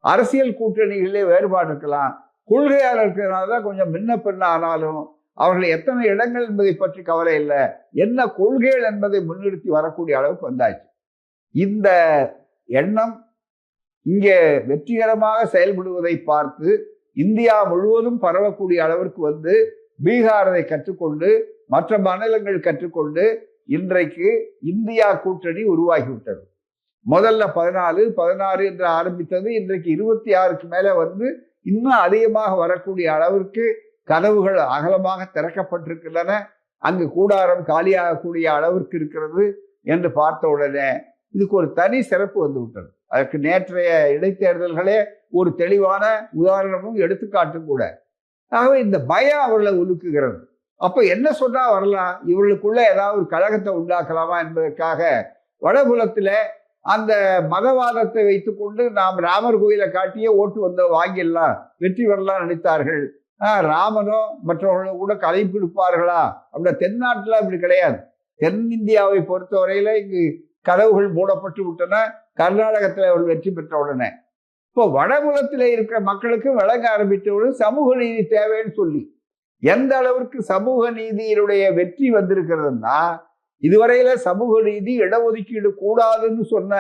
Speaker 2: அரசியல் கூட்டணிகளிலே வேறுபாடு இருக்கலாம், கொள்கையாளர் இருக்கிறதுனால தான் கொஞ்சம் முன்ன பின்ன ஆனாலும் அவர்கள் எத்தனை இடங்கள் என்பதை பற்றி கவலை இல்லை, என்ன கொள்கைகள் என்பதை முன்னிறுத்தி வரக்கூடிய அளவுக்கு வந்தாச்சு. இந்த எண்ணம் இங்கே வெற்றிகரமாக செயல்படுவதை பார்த்து இந்தியா முழுவதும் பரவக்கூடிய அளவிற்கு வந்து பீகார் அதை கற்றுக்கொண்டு மற்ற மாநிலங்கள் கற்றுக்கொண்டு இன்றைக்கு இந்தியா கூட்டணி உருவாகிவிட்டது. முதல்ல 14 என்று ஆரம்பித்தது, இன்றைக்கு 26க்கு மேலே வந்து இன்னும் அதிகமாக வரக்கூடிய அளவிற்கு கதவுகள் அகலமாக திறக்கப்பட்டிருக்கின்றன. அங்கு கூடாரம் காலியாகக்கூடிய அளவிற்கு இருக்கிறது என்று பார்த்த உடனே இதுக்கு ஒரு தனி சிறப்பு வந்து விட்டது. அதற்கு நேற்றைய இடைத்தேர்தல்களே ஒரு தெளிவான உதாரணமும் எடுத்துக்காட்டும் கூட. ஆகவே இந்த பயம் அவர்களை உலுக்குகிறது. அப்ப என்ன சொன்னா வரலாம், இவர்களுக்குள்ள ஏதாவது ஒரு கழகத்தை உண்டாக்கலாமா என்பதற்காக வடபுலத்துல அந்த மதவாதத்தை வைத்துக்கொண்டு நாம் ராமர் கோயிலை காட்டியே ஓட்டு வாங்கிடலாம், வெற்றி பெறலாம் நினைத்தார்கள். ராமனோ மற்றவர்களும் கூட கலைப்பிடிப்பார்களா அப்படின்னா தென்னாட்டுல அப்படி கிடையாது. தென்னிந்தியாவை பொறுத்தவரையில இங்கு கதவுகள் மூடப்பட்டு விட்டன. கர்நாடகத்தில் அவர்கள் வெற்றி பெற்ற உடனே இப்போ வடபுலத்தில் இருக்கிற மக்களுக்கு விளங்க ஆரம்பித்தவுடன் சமூக நீதி தேவைன்னு சொல்லி, எந்த அளவிற்கு சமூக நீதியினுடைய வெற்றி வந்திருக்கிறதுனா, இதுவரையில சமூக நீதி இடஒதுக்கீடு கூடாதுன்னு சொன்ன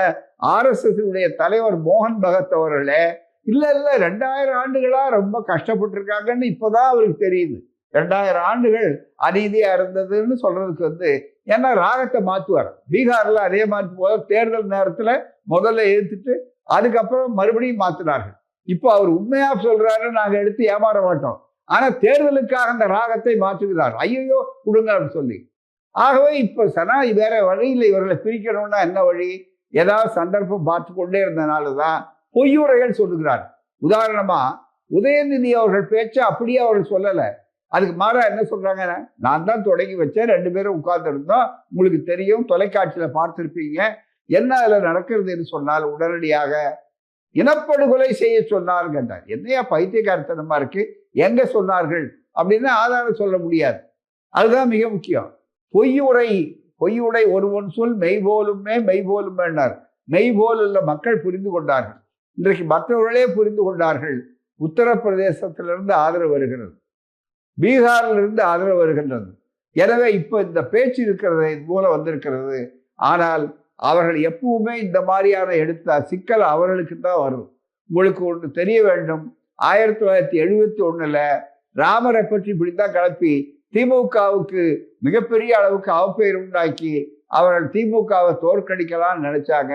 Speaker 2: RSS தலைவர் மோகன் பகத் அவர்களே இல்ல 2000 ஆண்டுகளா ரொம்ப கஷ்டப்பட்டிருக்காங்கன்னு இப்பதான் அவருக்கு தெரியுது. 2000 ஆண்டுகள் அநீதியா இருந்ததுன்னு சொல்றதுக்கு வந்து, ஏன்னா ராகத்தை மாற்றுவார். பீகார்ல அதே மாதிரி தேர்தல் நேரத்துல முதல்ல எதிர்த்துட்டு அதுக்கப்புறம் மறுபடியும் மாத்தினார்கள். இப்போ அவர் உண்மையா சொல்றாரு, நாங்க எடுத்து ஏமாற மாட்டோம், ஆனா தேர்தலுக்காக அந்த ராகத்தை மாற்றுகிறார். ஐயோ கொடுங்க அப்படின்னு சொல்லி. ஆகவே இப்ப வேற வழியில் இவர்களை பிரிக்கணும்னா என்ன வழி? ஏதாவது சந்தர்ப்பம் பார்த்து கொண்டே இருந்தனாலதான் பொய்யுரைகள் சொல்லுகிறார். உதாரணமா உதயநிதி அவர்கள் பேச்சை அப்படியே அவர்கள் சொல்லல. அதுக்கு மாறா என்ன சொல்றாங்க, நான் தான் தொடங்கி வச்சேன், 2 பேரும் உட்கார்ந்து இருந்தோம், உங்களுக்கு தெரியும், தொலைக்காட்சியில பார்த்திருப்பீங்க, என்ன அதுல நடக்கிறது என்று சொன்னால் உடனடியாக இனப்படுகொலை செய்ய சொன்னார் கேட்டார். என்னையா பைத்தியக்காரத்தனமா இருக்கு, எங்க சொன்னார்கள் அப்படின்னு ஆதாரம் சொல்ல முடியாது. அதுதான் மிக முக்கியம். பொய்யுரை ஒருவன் சொல் மெய்போலுமே மெய்போலுமேனார். மெய்போல் உள்ள மக்கள் புரிந்து கொண்டார்கள். இன்றைக்கு மற்றவர்களே புரிந்து கொண்டார்கள். உத்தரப்பிரதேசத்திலிருந்து ஆதரவு வருகிறது. பீகாரில் இருந்து ஆதரவு வருகின்றது. எனவே இப்ப இந்த பேச்சு இருக்கிறது, இது போல வந்திருக்கிறது. ஆனால் அவர்கள் எப்பவுமே இந்த மாதிரியான எடுத்த சிக்கல் அவர்களுக்கு தான் வரும். உங்களுக்கு ஒன்று தெரிய வேண்டும், 1971 ராமரை பற்றி இப்படித்தான் கிளப்பி திமுகவுக்கு மிகப்பெரிய அளவுக்கு அவப்பெயர் உண்டாக்கி அவர்கள் திமுகவை தோற்கடிக்கலாம்னு நினைச்சாங்க.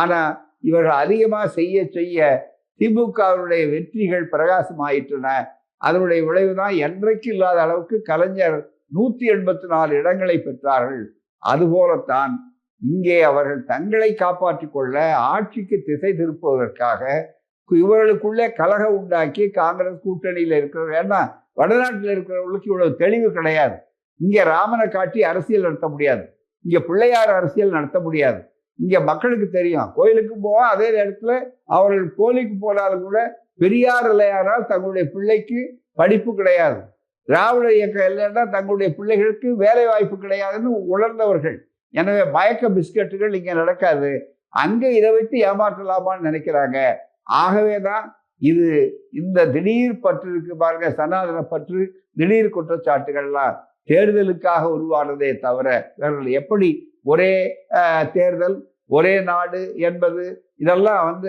Speaker 2: ஆனா இவர்கள் அதிகமாக செய்ய செய்ய திமுகவுடைய வெற்றிகள் பிரகாசமாயிற்றன. அதனுடைய விளைவுதான் என்றைக்கு இல்லாத அளவுக்கு கலைஞர் 184 இடங்களை பெற்றார்கள். அதுபோலத்தான் இங்கே அவர்கள் தங்களை காப்பாற்றிக் கொள்ள ஆட்சிக்கு திசை திருப்புவதற்காக இவர்களுக்குள்ளே கலகம் உண்டாக்கி காங்கிரஸ் கூட்டணியில் இருக்கிறவர், ஏன்னா வடநாட்டில் இருக்கிறவர்களுக்கு இவ்வளவு தெளிவு கிடையாது. இங்கே ராமனை காட்டி அரசியல் நடத்த முடியாது, இங்கே பிள்ளையார் அரசியல் நடத்த முடியாது. இங்கே மக்களுக்கு தெரியும், கோயிலுக்கு போவா, அதே நேரத்தில் அவர்கள் கோயிலுக்கு போனாலும் கூட பெரியார் இல்லையானால் தங்களுடைய பிள்ளைக்கு படிப்பு கிடையாது, திராவிட இயக்கம் இல்லைன்னா தங்களுடைய பிள்ளைகளுக்கு வேலை வாய்ப்பு கிடையாதுன்னு உணர்ந்தவர்கள். எனவே மயக்க பிஸ்கட்டுகள் இங்கே நடக்காது, அங்கே இதை வைத்து ஏமாற்றலாமான்னு நினைக்கிறாங்க. ஆகவேதான் இது இந்த திடீர் பற்று இருக்கு பாருங்க, சனாதன பற்று, திடீர் குற்றச்சாட்டுகள்லாம் தேர்தலுக்காக உருவானதே தவிர இவர்கள் எப்படி ஒரே தேர்தல் ஒரே நாடு என்பது இதெல்லாம்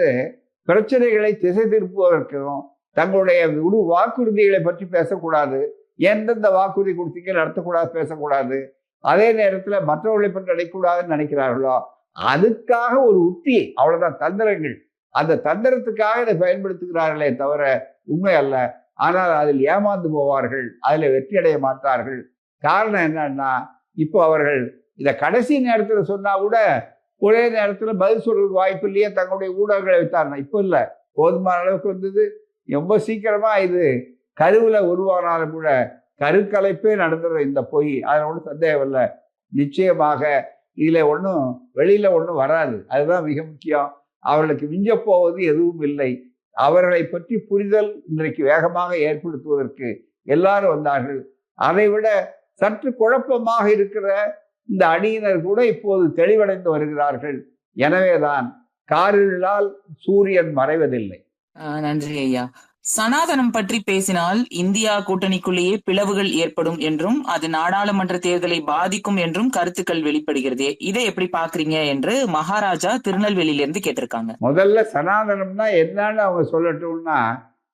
Speaker 2: பிரச்சனைகளை திசை திருப்புவதற்கும் தங்களுடைய வாக்குறுதிகளை பற்றி பேசக்கூடாது, எந்தெந்த வாக்குறுதி கொடுத்தீங்க நடத்தக்கூடாது, பேசக்கூடாது, அதே நேரத்தில் மற்றவர்களை பற்றி நினைக்கூடாதுன்னு நினைக்கிறார்களோ அதுக்காக ஒரு உத்தி, அவ்வளவுதான் தந்திரங்கள். அந்த தந்திரத்துக்காக இதை பயன்படுத்துகிறார்களே தவிர உண்மை அல்ல. ஆனால் அதில் ஏமாந்து போவார்கள், அதில் வெற்றி அடைய மாட்டார்கள். காரணம் என்னன்னா, இப்போ அவர்கள் இதை கடைசி நேரத்தில் சொன்னா கூட ஒரே நேரத்தில் பதில் சொல்றதுக்கு வாய்ப்பு இல்லையே, தங்களுடைய ஊடகங்களை வைத்தாங்க. இப்போ இல்லை, போதுமான அளவுக்கு வந்தது. ரொம்ப சீக்கிரமா இது கருவில் உருவானாலும் கூட கருக்கலைப்பே நடந்துடும் இந்த பொய், அதில் ஒன்றும் சந்தேகம் இல்லை. நிச்சயமாக இதுல ஒன்றும் வெளியில ஒன்றும் வராது, அதுதான் மிக முக்கியம். அவர்களுக்கு மிஞ்ச போவது எதுவும் இல்லை. அவர்களை பற்றி புரிதல் இன்றைக்கு வேகமாக ஏற்படுத்துவதற்கு எல்லாரும் வந்தார்கள். அதை விட சற்று குழப்பமாக இருக்கிற இந்த அணியினர் கூட இப்போது தெளிவடைந்து வருகிறார்கள். எனவேதான் காரிருளால் சூரியன் மறைவதில்லை.
Speaker 1: நன்றி ஐயா. சனாதனம் பற்றி பேசினால் இந்தியா கூட்டணிக்குள்ளேயே பிளவுகள் ஏற்படும் என்றும் அது நாடாளுமன்ற தேர்தலை பாதிக்கும் என்றும் கருத்துக்கள் வெளிப்படுகிறது. இதை எப்படி பாக்குறீங்க என்று மகாராஜா திருநெல்வேலியிலிருந்து கேட்டிருக்காங்க.
Speaker 2: முதல்ல சனாதனம்னா என்னன்னு அவங்க சொல்லட்டும்னா,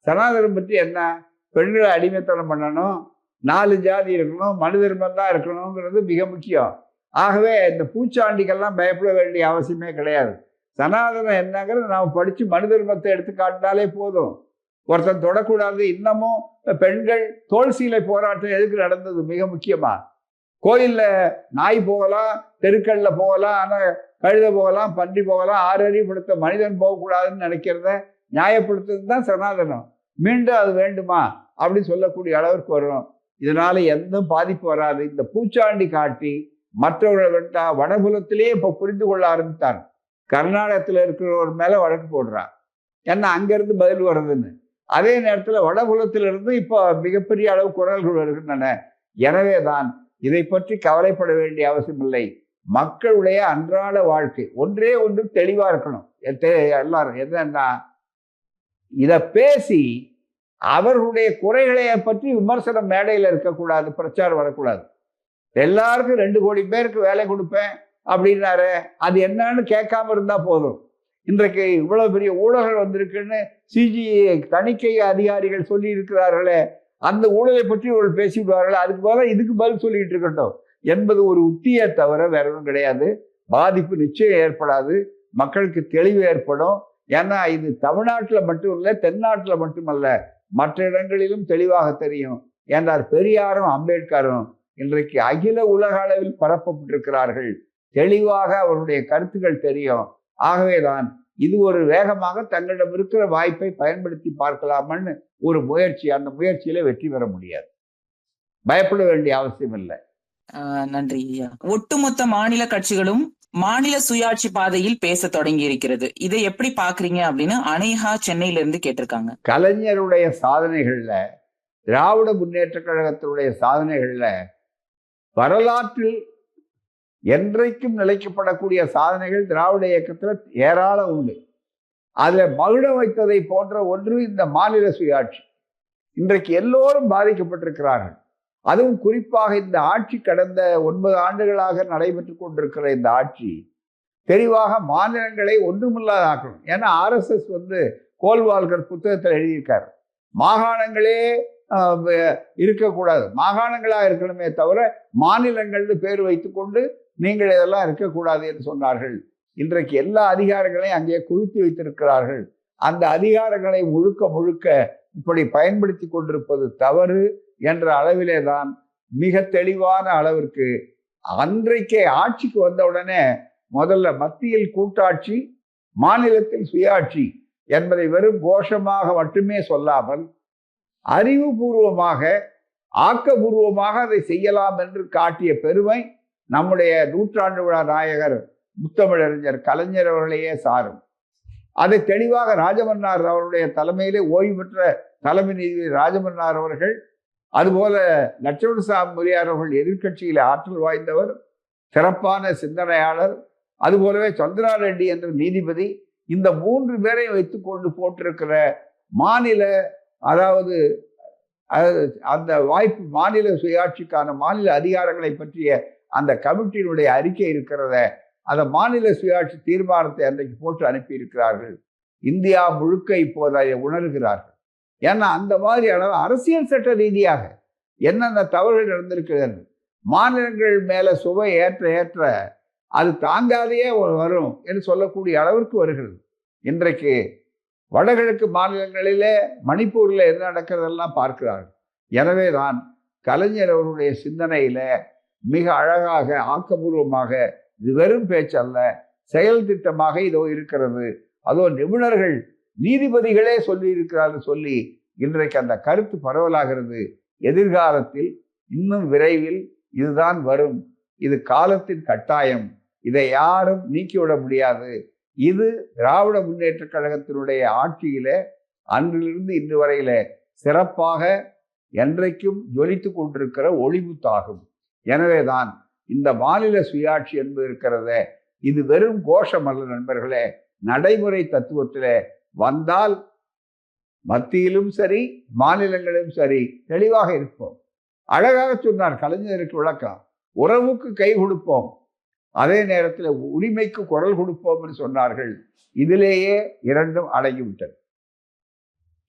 Speaker 2: சனாதனம் பற்றி என்ன, பெண்களை அடிமைத்தனம் பண்ணணும், 4 ஜாதி இருக்கணும், மனு தர்மம் தான் இருக்கணுங்கிறது மிக முக்கியம். ஆகவே இந்த பூச்சாண்டிகள்லாம் பயப்பட வேண்டிய அவசியமே கிடையாது. சனாதனம் என்னங்கிறது நாம் படிச்சு மனு தர்மத்தை எடுத்து காட்டினாலே போதும். ஒருத்தன் தொடக்கூடாது. இன்னமும் பெண்கள் தோல் சீலை போராட்டம் எதுக்கு நடந்தது, மிக முக்கியமா கோயில்ல நாய் போகலாம், தெருக்கல்ல போகலாம், ஆனா கழுத போகலாம், பன்றி போகலாம், 6 அறிவுப்படுத்த மனிதன் போகக்கூடாதுன்னு நினைக்கிறத நியாயப்படுத்துறது தான் சனாதனம். மீண்டும் அது வேண்டுமா அப்படின்னு சொல்லக்கூடிய அளவிற்கு வரும். இதனால எந்த பாதிப்பு வராது. இந்த பூச்சாண்டி காட்டி மற்றவர்கள் வேண்டா, வடபுலத்திலேயே இப்ப புரிந்து கொள்ள ஆரம்பித்தார். கர்நாடகத்தில் இருக்கிறவர் மேல வழக்கு போடுறான், ஏன்னா அங்கிருந்து பதில் வருதுன்னு. அதே நேரத்தில் வடபுலத்திலிருந்து இப்போ மிகப்பெரிய அளவு குரல்கள் வருகின்றன. எனவேதான் இதை பற்றி கவலைப்பட வேண்டிய அவசியம் இல்லை. மக்களுடைய அன்றாட வாழ்க்கை ஒன்றே ஒன்று தெளிவா இருக்கணும். எல்லாரும் என்னன்னா, இதை பேசி அவர்களுடைய குறைகளை பற்றி விமர்சனம் மேடையில் இருக்கக்கூடாது, பிரச்சாரம் வரக்கூடாது. எல்லாருக்கும் 2 கோடி பேருக்கு வேலை கொடுப்பேன் அப்படின்னாரு, அது என்னன்னு கேட்காம இருந்தா போதும். இன்றைக்கு இவ்வளவு பெரிய ஊழல்கள் வந்திருக்குன்னு சிஜிஐ தணிக்கை அதிகாரிகள் சொல்லி இருக்கிறார்களே, அந்த ஊழலை பற்றி இவர்கள் பேசிவிடுவார்கள். அதுக்கு போல இதுக்கு பதில் சொல்லிட்டு இருக்கட்டும் என்பது ஒரு உத்தியை தவிர வேற ஒன்றும் கிடையாது. பாதிப்பு நிச்சயம் ஏற்படாது, மக்களுக்கு தெளிவு ஏற்படும். ஏன்னா இது தமிழ்நாட்டில் மட்டும் இல்லை, தென்னாட்டில் மட்டுமல்ல, மற்ற இடங்களிலும் தெளிவாக தெரியும். ஏன்னார் பெரியாரும் அம்பேத்கரும் இன்றைக்கு அகில உலக அளவில் பரப்பப்பட்டிருக்கிறார்கள். தெளிவாக அவருடைய கருத்துக்கள் தெரியும். ஆகவேதான் இது ஒரு வேகமாக தங்களிடம் இருக்கிற வாய்ப்பை பயன்படுத்தி பார்க்கலாம்னு ஒரு முயற்சி. அந்த முயற்சியில வெற்றி பெற முடியாது, பயப்பட வேண்டிய அவசியம் இல்லை.
Speaker 1: நன்றி ஐயா. ஒட்டுமொத்த மாநில கட்சிகளும் மாநில சுயாட்சி பாதையில் பேச தொடங்கி இருக்கிறது. இதை எப்படி பாக்குறீங்க அப்படின்னு அனேகா சென்னையில இருந்து கேட்டிருக்காங்க.
Speaker 2: கலைஞருடைய சாதனைகள்ல, திராவிட முன்னேற்ற கழகத்தினுடைய சாதனைகள்ல வரலாற்றில் என்றைக்கும் நிலைக்கப்படக்கூடிய சாதனைகள் திராவிட இயக்கத்துல ஏராளம் உண்டு. அதுல மகுட வைத்ததை போன்ற ஒன்று இந்த மாநில சுயாட்சி. இன்றைக்கு எல்லோரும் பாதிக்கப்பட்டிருக்கிறார்கள். அதுவும் குறிப்பாக இந்த ஆட்சி கடந்த 9 ஆண்டுகளாக நடைபெற்று கொண்டிருக்கிற இந்த ஆட்சி தெளிவாக மாநிலங்களை ஒன்றுமில்லாத ஆக்கணும். ஏன்னா RSS கோல்வால்கர் புத்தகத்தில் எழுதியிருக்காரு, மாகாணங்களே இருக்கக்கூடாது, மாகாணங்களா இருக்கணுமே தவிர மாநிலங்கள்னு பேர் வைத்துக்கொண்டு நீங்கள் இதெல்லாம் இருக்கக்கூடாது என்று சொன்னார்கள். இன்றைக்கு எல்லா அதிகாரங்களையும் அங்கே குவித்து வைத்திருக்கிறார்கள். அந்த அதிகாரங்களை முழுக்க முழுக்க இப்படி பயன்படுத்தி கொண்டிருப்பது தவறு என்ற அளவிலே தான் மிக தெளிவான அளவிற்கு அன்றைக்கே ஆட்சிக்கு வந்தவுடனே முதல்ல மத்தியில் கூட்டாட்சி, மாநிலத்தில் சுயாட்சி என்பதை வெறும் கோஷமாக மட்டுமே சொல்லாமல் அறிவுபூர்வமாக ஆக்கபூர்வமாக அதை செய்யலாம் என்று காட்டிய பெருமை நம்முடைய நூற்றாண்டு விழா நாயகர் முத்தமிழறிஞர் கலைஞர் அவர்களையே சாரும். அதை தெளிவாக ராஜமன்னார் அவருடைய தலைமையிலே ஓய்வு பெற்ற தலைமை நீதிபதி ராஜமன்னார் அவர்கள், அதுபோல லட்சுமணசாமி முதலியார் அவர்கள் எதிர்கட்சியில் ஆற்றல் வாய்ந்தவர், சிறப்பான சிந்தனையாளர், அதுபோலவே சந்திரா ரெட்டி என்ற நீதிபதி, இந்த 3 பேரை வைத்துக்கொண்டு போட்டிருக்கிற மாநில, அதாவது அந்த வாய்ப்பு மாநில சுயாட்சிக்கான மாநில அதிகாரங்களை பற்றிய அந்த கமிட்டியினுடைய அறிக்கை இருக்கிறத, அந்த மாநில சுயாட்சி தீர்மானத்தை அன்றைக்கு போட்டு அனுப்பி இருக்கிறார்கள். இந்தியா முழுக்க இப்போது அதை உணர்கிறார்கள். ஏன்னா அந்த மாதிரி அளவு அரசியல் சட்ட ரீதியாக என்னென்ன தவறுகள் நடந்திருக்கிறது, மாநிலங்கள் மேல சுவை ஏற்ற ஏற்ற அது தாங்காதையே வரும் என்று சொல்லக்கூடிய அளவிற்கு வருகிறது. இன்றைக்கு வடகிழக்கு மாநிலங்களிலே மணிப்பூரில் என்ன நடக்கிறதெல்லாம் பார்க்கிறார்கள். எனவே தான் கலைஞர் அவருடைய சிந்தனையில மிக அழகாக ஆக்கபூர்வமாக, இது வெறும் பேச்சல்ல, செயல் திட்டமாக இதோ இருக்கிறது, அதோ நிபுணர்கள் நீதிபதிகளே சொல்லி இருக்கிறார்கள் சொல்லி இன்றைக்கு அந்த கருத்து பரவலாகிறது. எதிர்காலத்தில் இன்னும் விரைவில் இதுதான் வரும், இது காலத்தின் கட்டாயம், இதை யாரும் நீக்கிவிட முடியாது. இது திராவிட முன்னேற்ற கழகத்தினுடைய ஆட்சியிலே அன்றிலிருந்து இன்று வரையில சிறப்பாக என்றைக்கும் ஜொலித்து கொண்டிருக்கிற ஒளிமுத்தாகும். எனவேதான் இந்த மாநில சுயாட்சி என்பது இருக்கிறத, இது வெறும் கோஷம் அல்ல நண்பர்களே, நடைமுறை தத்துவத்திலே வந்தால் மத்தியிலும் சரி மாநிலங்களிலும் சரி தெளிவாக இருப்போம். அழகாக சொன்னார் கலைஞருக்கு விளக்கம், உறவுக்கு கை கொடுப்போம், அதே நேரத்தில் உரிமைக்கு குரல் கொடுப்போம் என்று சொன்னார்கள். இதிலேயே இரண்டும் அடங்கிவிட்டது.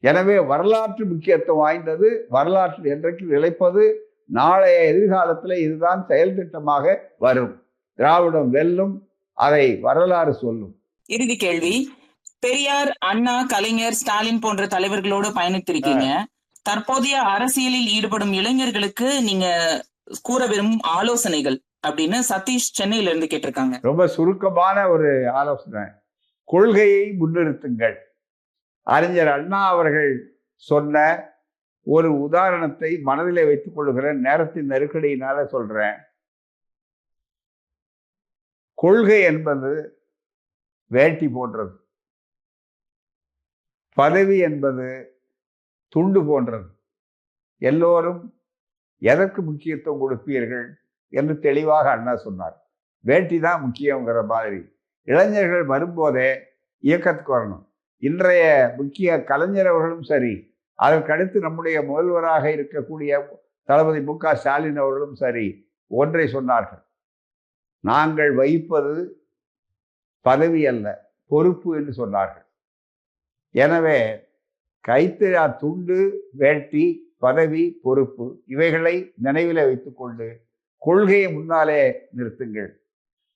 Speaker 2: எனவே வரலாற்று முக்கியத்துவம் வாய்ந்தது, வரலாற்றில் என்றைக்கு நிலைப்பது, நாளைய எதிர்காலத்தில் இதுதான் செயல் திட்டமாக வரும். திராவிடம் வெல்லும், அதை வரலாறு சொல்லும்.
Speaker 1: இறுதி கேள்வி, பெரியார், அண்ணா, கலைஞர், ஸ்டாலின் போன்ற தலைவர்களோடு பயணித்திருக்கீங்க. தற்போதைய அரசியலில் ஈடுபடும் இளைஞர்களுக்கு நீங்க கூற விரும்பும் ஆலோசனைகள் அப்படின்னு சதீஷ் சென்னையில இருந்து கேட்டிருக்காங்க.
Speaker 2: ரொம்ப சுருக்கமான ஒரு ஆலோசனை, கொள்கையை முன்னிறுத்துங்கள். அறிஞர் அண்ணா அவர்கள் சொன்ன ஒரு உதாரணத்தை மனதிலே வைத்துக் கொள்கிறேன், நேரத்தின் நெருக்கடியினால சொல்றேன். கொள்கை என்பது வேட்டி போன்றது, பதவி என்பது துண்டு போன்றது. எல்லோரும் எதற்கு முக்கியத்துவம் கொடுப்பீர்கள் என்று தெளிவாக அண்ணா சொன்னார். வேட்டி தான் முக்கியங்கிற மாதிரி இளைஞர்கள் வரும்போதே இயக்கத்துக்கு வரணும். இன்றைய முக்கிய கலைஞர் அவர்களும் சரி, அதற்கடுத்து நம்முடைய முதல்வராக இருக்கக்கூடிய தளபதி மு க ஸ்டாலின் அவர்களும் சரி ஒன்றை சொன்னார்கள், நாங்கள் வகிப்பது பதவி அல்ல பொறுப்பு என்று சொன்னார்கள். எனவே கைத்திரா துண்டு, வேட்டி, பதவி, பொறுப்பு இவைகளை நினைவில் வைத்துக்கொண்டு கொள்கையை முன்னாலே நிறுத்துங்கள்.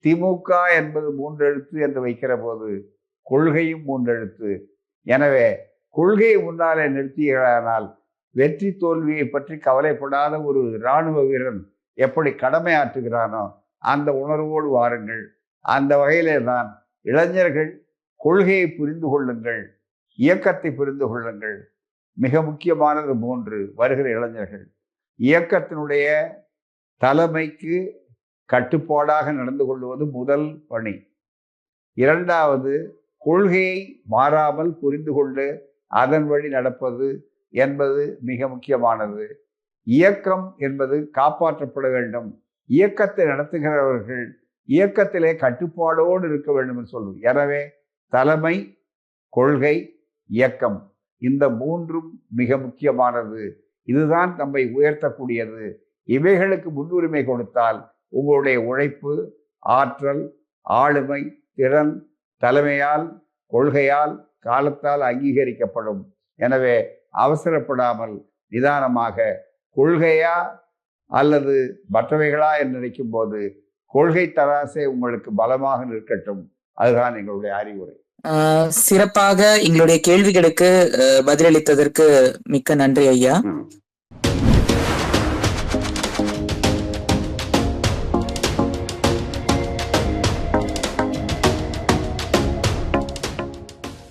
Speaker 2: திமுக என்பது 3 எழுத்து என்று வைக்கிற போது கொள்கையும் 3 எழுத்து. எனவே கொள்கையை முன்னாலே நிறுத்தியானால் வெற்றி தோல்வியை பற்றி கவலைப்படாத ஒரு இராணுவ வீரன் எப்படி கடமையாற்றுகிறானோ அந்த உணர்வோடு வாருங்கள். அந்த வகையிலே தான் இளைஞர்கள் கொள்கையை புரிந்து கொள்ளுங்கள், இயக்கத்தை புரிந்து கொள்ளுங்கள். மிக முக்கியமானது 3, வருகிற இளைஞர்கள் இயக்கத்தினுடைய தலைமைக்கு கட்டுப்பாடாக நடந்து கொள்வது முதல் பணி. 2வது, கொள்கையை மாறாமல் புரிந்து கொண்டு அதன் வழி நடப்பது என்பது மிக முக்கியமானது. இயக்கம் என்பது காப்பாற்றப்பட வேண்டும். இயக்கத்தை நடத்துகிறவர்கள் இயக்கத்திலே கட்டுப்பாடோடு இருக்க வேண்டும் என்று சொல்வது. எனவே தலைமை, கொள்கை, இயக்கம் இந்த மூன்றும் மிக முக்கியமானது. இதுதான் நம்மை உயர்த்தக்கூடியது. இவைகளுக்கு முன்னுரிமை கொடுத்தால் உங்களுடைய உழைப்பு, ஆற்றல், ஆளுமை, திறன் தலைமையால், கொள்கையால், காலத்தால் அங்கீகரிக்கப்படும். எனவே அவசரப்படாமல் நிதானமாக கொள்கையா அல்லது மற்றவைகளா என்று நினைக்கும் போது கொள்கை தராசே உங்களுக்கு பலமாக நிற்கட்டும். அதுதான் எங்களுடைய அறிவுரை.
Speaker 1: சிறப்பாக எங்களுடைய கேள்விகளுக்கு பதிலளித்ததற்கு மிக்க நன்றி ஐயா.